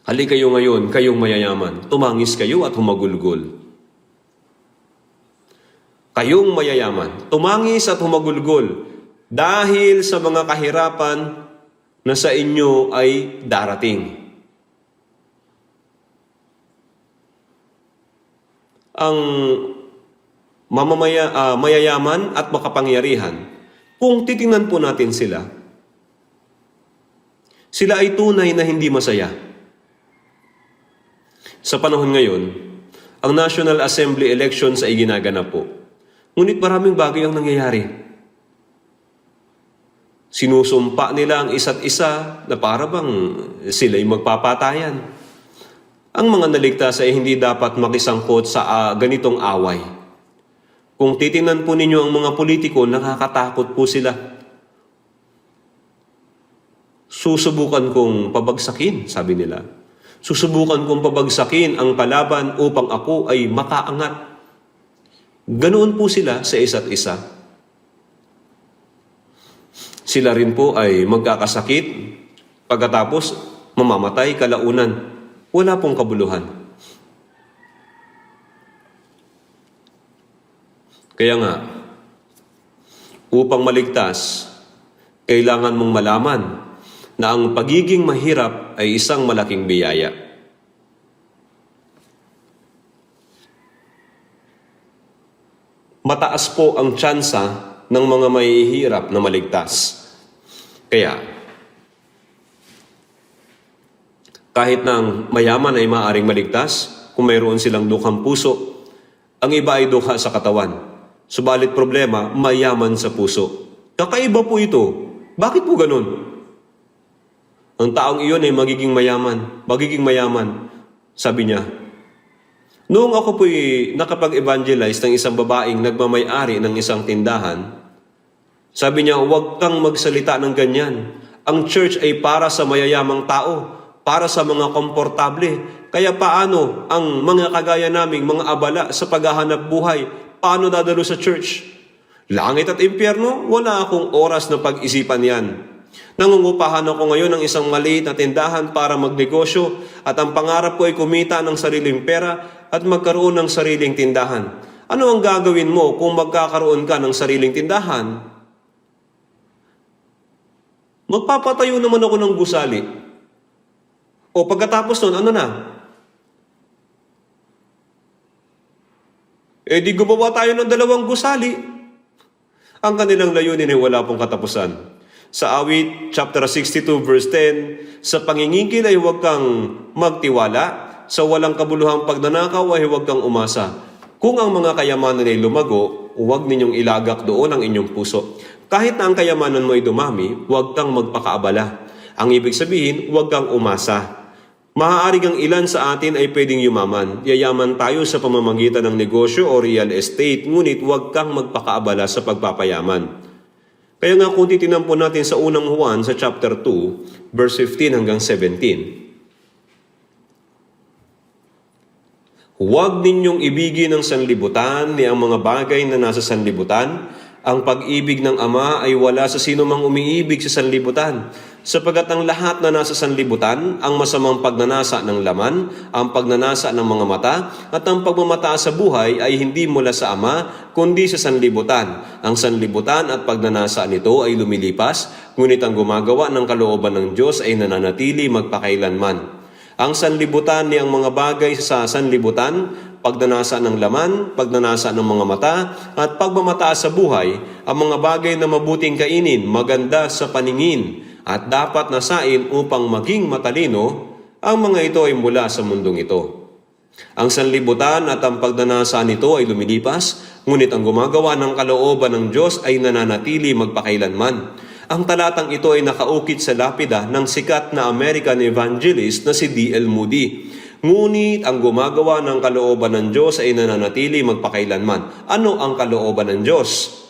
Halik kayo ngayon, kayong mayayaman, tumangis kayo at humagulgol. Kayong mayayaman, tumangis at humagulgol dahil sa mga kahirapan na sa inyo ay darating. Ang mayayaman at makapangyarihan, kung titingnan po natin sila ay tunay na hindi masaya. Sa panahon ngayon, ang National Assembly elections ay ginaganap po. Ngunit maraming bagay ang nangyayari. Sinusumpa nila ang isa't isa na para bang sila'y magpapatayan. Ang mga naligtas ay hindi dapat makisangkot sa ganitong away. Kung titingnan po ninyo ang mga politiko, nakakatakot po sila. Susubukan kong pabagsakin, sabi nila. Susubukan kong pabagsakin ang kalaban upang ako ay makaangat. Ganoon po sila sa isa't isa. Sila rin po ay magkakasakit, pagkatapos mamamatay kalaunan. Wala pong kabuluhan. Kaya nga, upang maligtas, kailangan mong malaman na ang pagiging mahirap ay isang malaking biyaya. Mataas po ang tsansa ng mga mahihirap na maligtas. Kaya, kahit na ang mayaman ay maaaring maligtas, kung mayroon silang dukhang puso, ang iba ay dukha sa katawan. Subalit problema, mayaman sa puso. Kakaiba po ito. Bakit po ganun? Ang taong iyon ay magiging mayaman. Sabi niya, noong ako po'y nakapag-evangelize ng isang babaeng nagmamay-ari ng isang tindahan, sabi niya, huwag kang magsalita ng ganyan. Ang church ay para sa mayayamang tao, para sa mga komportable. Kaya paano ang mga kagaya naming mga abala sa paghahanap buhay, paano dadalo sa church? Langit at impyerno, wala akong oras na pag-isipan yan. Nangungupahan ako ngayon ng isang maliit na tindahan para magnegosyo at ang pangarap ko ay kumita ng sariling pera at magkaroon ng sariling tindahan. Ano ang gagawin mo kung magkakaroon ka ng sariling tindahan? Magpapatayo naman ako ng gusali. O pagkatapos nun, ano na? Di gumawa tayo ng 2 gusali. Ang kanilang layunin ay wala pong katapusan. Sa Awit, chapter 62, verse 10, sa pangingikil ay huwag kang magtiwala, sa walang kabuluhang pagnanakaw ay huwag kang umasa. Kung ang mga kayamanan ay lumago, huwag ninyong ilagak doon ang inyong puso. Kahit na ang kayamanan mo ay dumami, huwag kang magpakaabala. Ang ibig sabihin, huwag kang umasa. Maaari ang ilan sa atin ay pwedeng yumaman. Yayaman tayo sa pamamagitan ng negosyo o real estate, ngunit huwag kang magpakaabala sa pagpapayaman. Kaya nga kung titignan po natin sa unang Juan sa chapter 2, verse 15 hanggang 17. Huwag ninyong ibigin ang sanlibutan ni ang mga bagay na nasa sanlibutan. Ang pag-ibig ng Ama ay wala sa sino mang umiibig sa sanlibutan. Sapagat ang lahat na nasa sanlibutan, ang masamang pagnanasa ng laman, ang pagnanasa ng mga mata, at ang pagmamata sa buhay ay hindi mula sa Ama, kundi sa sanlibutan. Ang sanlibutan at pagnanasa nito ay lumilipas, ngunit ang gumagawa ng kalooban ng Diyos ay nananatili magpakailanman. Ang sanlibutan ni ang mga bagay sa sanlibutan, pagnanasa ng laman, pagnanasa ng mga mata, at pagmamata sa buhay, ang mga bagay na mabuting kainin, maganda sa paningin, at dapat nasain upang maging matalino, ang mga ito ay mula sa mundong ito. Ang sanlibutan at ang pagnanasa nito ay lumilipas, ngunit ang gumagawa ng kalooban ng Diyos ay nananatili magpakailanman. Ang talatang ito ay nakaukit sa lapida ng sikat na American evangelist na si D.L. Moody. Ngunit ang gumagawa ng kalooban ng Diyos ay nananatili magpakailanman. Ano ang kalooban ng Diyos?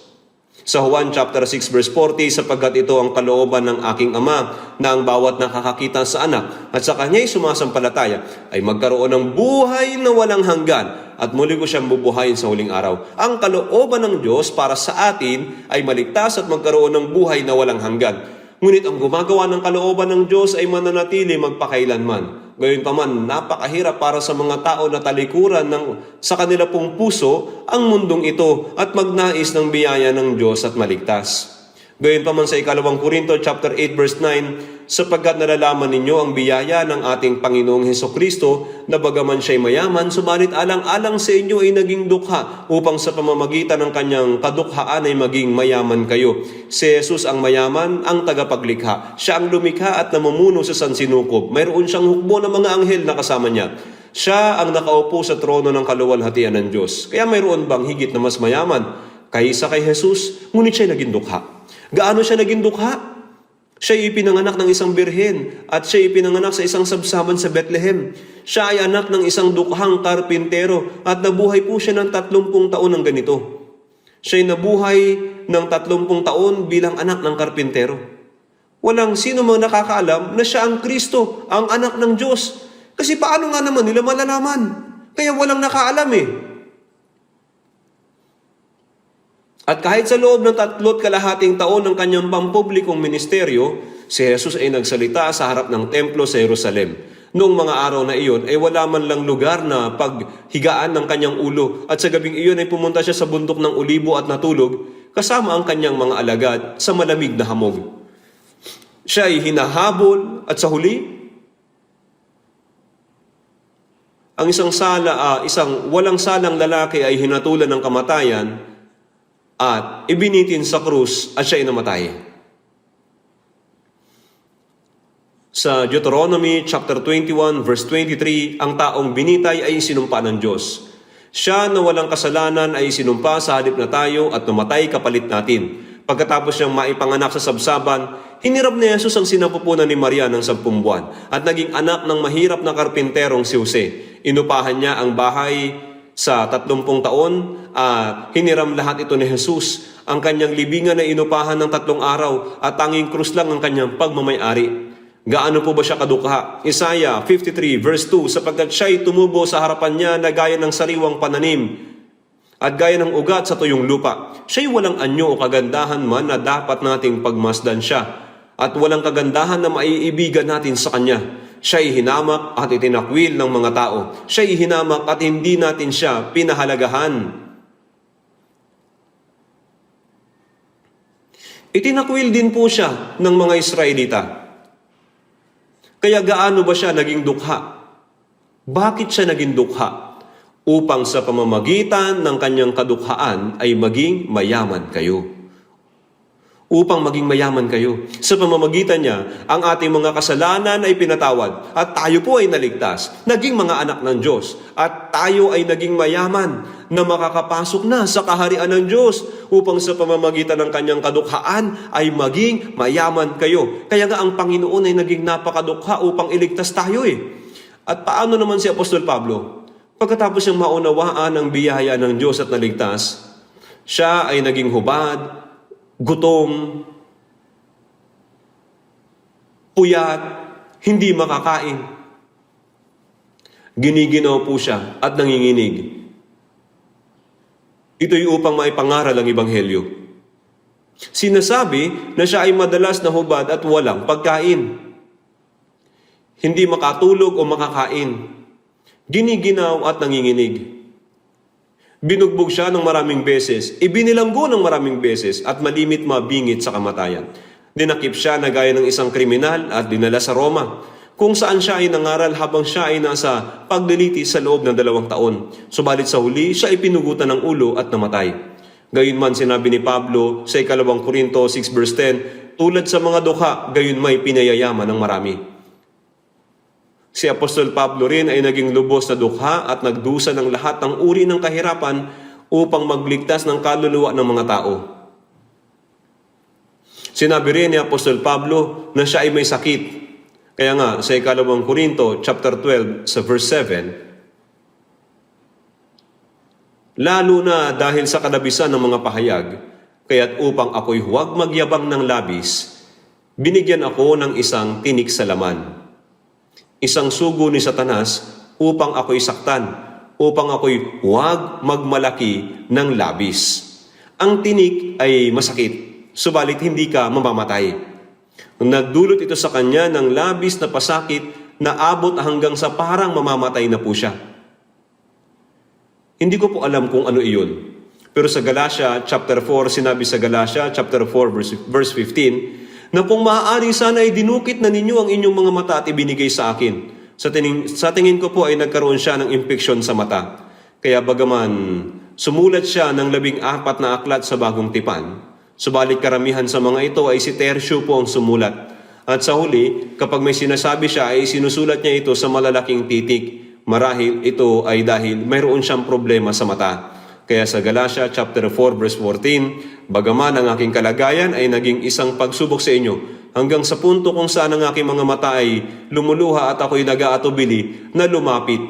Sa Juan chapter 6 verse 40, sapagkat ito ang kalooban ng aking Ama na ang bawat nakakakita sa anak at sa kanya'y sumasampalataya ay magkaroon ng buhay na walang hanggan at muli ko siyang bubuhayin sa huling araw. Ang kalooban ng Diyos para sa atin ay maligtas at magkaroon ng buhay na walang hanggan. Ngunit ang gumagawa ng kalooban ng Diyos ay mananatili magpakailanman. Gayunpaman, napakahirap para sa mga tao na talikuran sa kanila pong puso ang mundong ito at magnais ng biyaya ng Diyos at maligtas. Gayunpaman sa 2 Korinto chapter 8 verse 9, sapagkat nalalaman ninyo ang biyaya ng ating Panginoong Hesukristo na bagaman siya'y mayaman, subalit alang-alang sa inyo ay naging dukha upang sa pamamagitan ng kanyang kadukhaan ay maging mayaman kayo. Si Jesus ang mayaman, ang tagapaglikha. Siya ang lumikha at namumuno sa sansinukob. Mayroon siyang hukbo ng mga anghel na kasama niya. Siya ang nakaupo sa trono ng kaluwalhatian ng Diyos. Kaya mayroon bang higit na mas mayaman kaysa kay Jesus? Ngunit siya'y naging dukha. Gaano siya naging dukha? Siya ipinanganak ng isang birhen at siya ipinanganak sa isang sabsaban sa Bethlehem. Siya ay anak ng isang dukhang karpintero at nabuhay po siya ng 30 taon ng ganito. Siya ay nabuhay ng 30 taon bilang anak ng karpintero. Walang sino mang nakakaalam na siya ang Kristo, ang anak ng Diyos. Kasi paano nga naman nila malalaman? Kaya walang nakaalam eh. At kahit sa loob ng 3.5 taon ng kanyang pampublikong ministeryo, si Jesus ay nagsalita sa harap ng templo sa Jerusalem. Noong mga araw na iyon ay wala man lang lugar na paghigaan ng kanyang ulo at sa gabing iyon ay pumunta siya sa bundok ng Olibo at natulog kasama ang kanyang mga alagad sa malamig na hamog. Siya ay hinahabol at sa huli, ang isang walang salang lalaki ay hinatulan ng kamatayan at ibinitin sa krus at siya ay namatay. Sa Deuteronomy chapter 21 verse 23, ang taong binitay ay sinumpa ng Diyos. Siya na walang kasalanan ay sinumpa sa halip na tayo at namatay kapalit natin. Pagkatapos niyang maipanganak sa sabsaban, hinirap ni Jesus ang sinapupunan ni Maria ng 10 buwan at naging anak ng mahirap na karpinterong si Jose. Inupahan niya ang bahay sa 30 taon at hiniram lahat ito ni Jesus. Ang kanyang libingan ay inupahan ng 3 araw at tanging krus lang ang kanyang pagmamay-ari. Gaano po ba siya kadukha? Isaiah 53 verse 2, sapagkat siya'y tumubo sa harapan niya na gaya ng sariwang pananim at gaya ng ugat sa tuyong lupa. Siya'y walang anyo o kagandahan man na dapat nating pagmasdan siya at walang kagandahan na maiibigan natin sa kanya. Siya'y hinamak at itinakwil ng mga tao. Siya'y hinamak at hindi natin siya pinahalagahan. Itinakwil din po siya ng mga Israelita. Kaya gaano ba siya naging dukha? Bakit siya naging dukha? Upang sa pamamagitan ng kanyang kadukhaan ay maging mayaman kayo. Upang maging mayaman kayo. Sa pamamagitan niya, ang ating mga kasalanan ay pinatawad at tayo po ay naligtas, naging mga anak ng Diyos at tayo ay naging mayaman na makakapasok na sa kaharian ng Diyos upang sa pamamagitan ng kanyang kadukhaan ay maging mayaman kayo. Kaya nga ang Panginoon ay naging napakadukha upang iligtas tayo eh. At paano naman si Apostol Pablo? Pagkatapos niyang maunawaan ang biyaya ng Diyos at naligtas, siya ay naging hubad, gutom, puyat, hindi makakain. Giniginaw po siya at nanginginig. Ito'y upang maipangaral ang Ebanghelyo. Sinasabi na siya ay madalas na hubad at walang pagkain. Hindi makatulog o makakain. Giniginaw at nanginginig. Binugbog siya ng maraming beses, ibinilanggo ng maraming beses at malimit mabingit sa kamatayan. Dinakip siya na gaya ng isang kriminal at dinala sa Roma, kung saan siya ay nangaral habang siya ay nasa paglilitis sa loob ng 2 taon. Subalit sa huli, siya ay pinugutan ng ulo at namatay. Gayunman sinabi ni Pablo sa 2 Korinto 6 verse 10, tulad sa mga dukha, gayon may pinayayaman ng marami. Si Apostol Pablo rin ay naging lubos na dukha at nagdusa ng lahat ng uri ng kahirapan upang magligtas ng kaluluwa ng mga tao. Sinabi rin ni Apostol Pablo na siya ay may sakit. Kaya nga, sa 2 Korinto chapter 12 sa verse 7, lalo na dahil sa kalabisan ng mga pahayag, kaya't upang ako'y huwag magyabang ng labis, binigyan ako ng isang tinik sa laman. Isang sugo ni Satanas upang ako'y saktan, upang ako'y huwag magmalaki ng labis. Ang tinik ay masakit, subalit hindi ka mamamatay. Nagdulot ito sa kanya ng labis na pasakit na abot hanggang sa parang mamamatay na po siya. Hindi ko po alam kung ano iyon. Pero sa Galatia chapter 4, sinabi sa Galatia chapter 4 verse 15, na kung maaari sana ay dinukit na ninyo ang inyong mga mata at ibinigay sa akin. Sa tingin ko po ay nagkaroon siya ng impeksyon sa mata. Kaya bagaman sumulat siya ng 14 na aklat sa Bagong Tipan, subalit karamihan sa mga ito ay si Tertio po ang sumulat. At sa huli, kapag may sinasabi siya ay sinusulat niya ito sa malalaking titik. Marahil ito ay dahil mayroon siyang problema sa mata. Kaya sa Galatia chapter 4 verse 14, bagaman ang aking kalagayan ay naging isang pagsubok sa inyo, hanggang sa punto kung saan ang aking mga mata ay lumuluha at ako'y nag-aatubili na lumapit.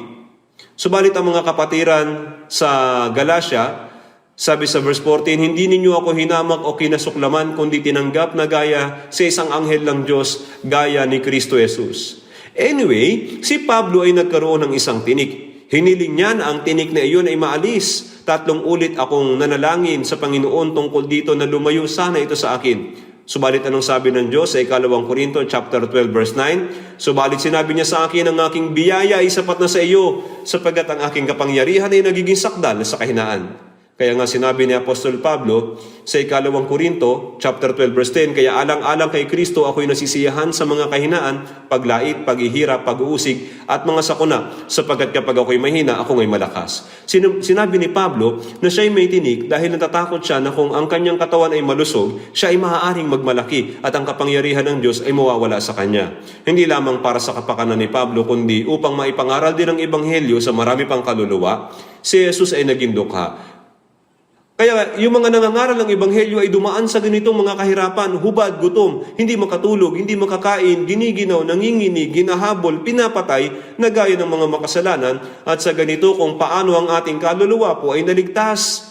Subalit ang mga kapatiran sa Galatia, sabi sa verse 14, hindi ninyo ako hinamak o kinasuklaman, kundi tinanggap na gaya sa isang anghel ng Diyos, gaya ni Kristo Jesus. Anyway, si Pablo ay nagkaroon ng isang tinik. Hiniling niya na ang tinik na iyon ay maalis. 3 ulit akong nanalangin sa Panginoon tungkol dito na lumayo sana ito sa akin. Subalit anong sabi ng Diyos sa 2 Korinto chapter 12 verse 9? Subalit sinabi niya sa akin, ang aking biyaya ay sapat na sa iyo, sapagkat ang aking kapangyarihan ay nagiging sakdal sa kahinaan. Kaya nga sinabi ni Apostol Pablo sa 2 Korinto chapter 12 verse 10, kaya alang-alang kay Kristo ako'y nasisiyahan sa mga kahinaan, paglait, paghihirap, pag-uusig at mga sakuna, sapagkat kapag ako'y mahina, ako ngay malakas. Sinabi ni Pablo na siya'y may tinik dahil natatakot siya na kung ang kanyang katawan ay malusog, siya ay maaaring magmalaki at ang kapangyarihan ng Diyos ay mawawala sa kanya. Hindi lamang para sa kapakanan ni Pablo, kundi upang maipangaral din ang Ebanghelyo sa marami pang kaluluwa, si Jesus ay naging dukha. Kaya yung mga nangangaral ng Ebanghelyo ay dumaan sa ganitong mga kahirapan, hubad, gutom, hindi makatulog, hindi makakain, giniginaw, nanginginig, ginahabol, pinapatay, na gaya ng mga makasalanan, at sa ganito kung paano ang ating kaluluwa po ay naligtas.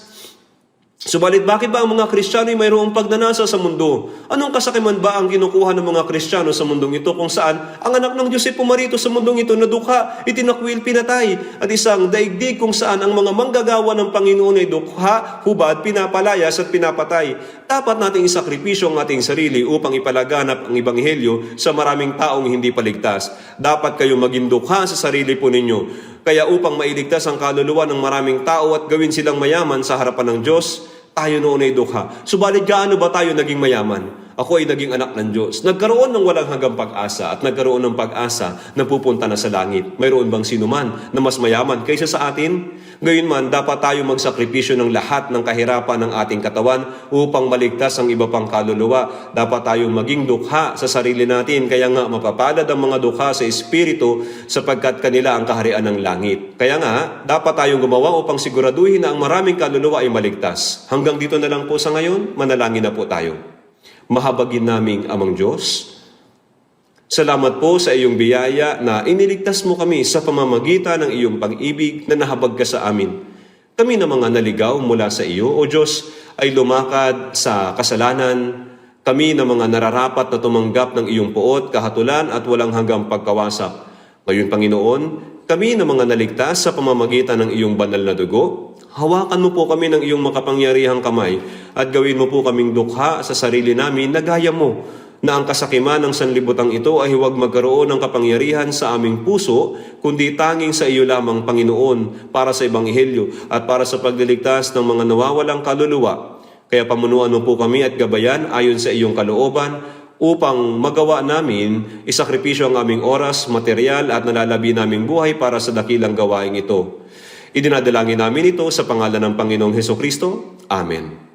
Subalit bakit ba ang mga Kristiyano ay mayroong pagnanasa sa mundo? Anong kasakiman ba ang kinukuha ng mga Kristiyano sa mundong ito kung saan ang anak ng Diyos ay pumarito sa mundong ito na dukha, itinakwil, pinatay, at isang daigdig kung saan ang mga manggagawa ng Panginoon ay dukha, hubad, pinapalayas at pinapatay. Dapat nating isakripisyo ang ating sarili upang ipalaganap ang Ebanghelyo sa maraming taong hindi paligtas. Dapat kayo maging dukha sa sarili po ninyo. Kaya upang mailigtas ang kaluluwa ng maraming tao at gawin silang mayaman sa harapan ng Diyos, tayo noon ay dukha. Subalit gaano ba tayo naging mayaman? Ako ay naging anak ng Diyos. Nagkaroon ng walang hanggang pag-asa at nagkaroon ng pag-asa na pupunta na sa langit. Mayroon bang sinuman na mas mayaman kaysa sa atin? Gayunman, dapat tayo magsakripisyo ng lahat ng kahirapan ng ating katawan upang maligtas ang iba pang kaluluwa. Dapat tayong maging dukha sa sarili natin. Kaya nga mapapalad ang mga dukha sa Espiritu sapagkat kanila ang kaharian ng langit. Kaya nga, dapat tayong gumawa upang siguraduhin na ang maraming kaluluwa ay maligtas. Hanggang dito na lang po sa ngayon, manalangin na po tayo. Mahabagin naming Amang Diyos, salamat po sa iyong biyaya na iniligtas mo kami sa pamamagitan ng iyong pag-ibig na nahabag ka sa amin. Kami na mga naligaw mula sa iyo, O Diyos, ay lumakad sa kasalanan. Kami na mga nararapat na tumanggap ng iyong puot, kahatulan at walang hanggang pagkawasak. Ngayon, Panginoon, kami na mga naligtas sa pamamagitan ng iyong banal na dugo. Hawakan mo po kami ng iyong makapangyarihang kamay at gawin mo po kaming dukha sa sarili namin na gaya mo, na ang kasakiman ng sanlibutan ito ay huwag magkaroon ng kapangyarihan sa aming puso, kundi tanging sa iyo lamang, Panginoon, para sa Ebanghelyo at para sa pagliligtas ng mga nawawalang kaluluwa. Kaya pamunuan mo po kami at gabayan ayon sa iyong kalooban, upang magawa namin isakripisyo ang aming oras, material at nalalabi naming buhay para sa dakilang gawaing ito. Idinadalangin namin ito sa pangalan ng Panginoong Hesukristo. Amen.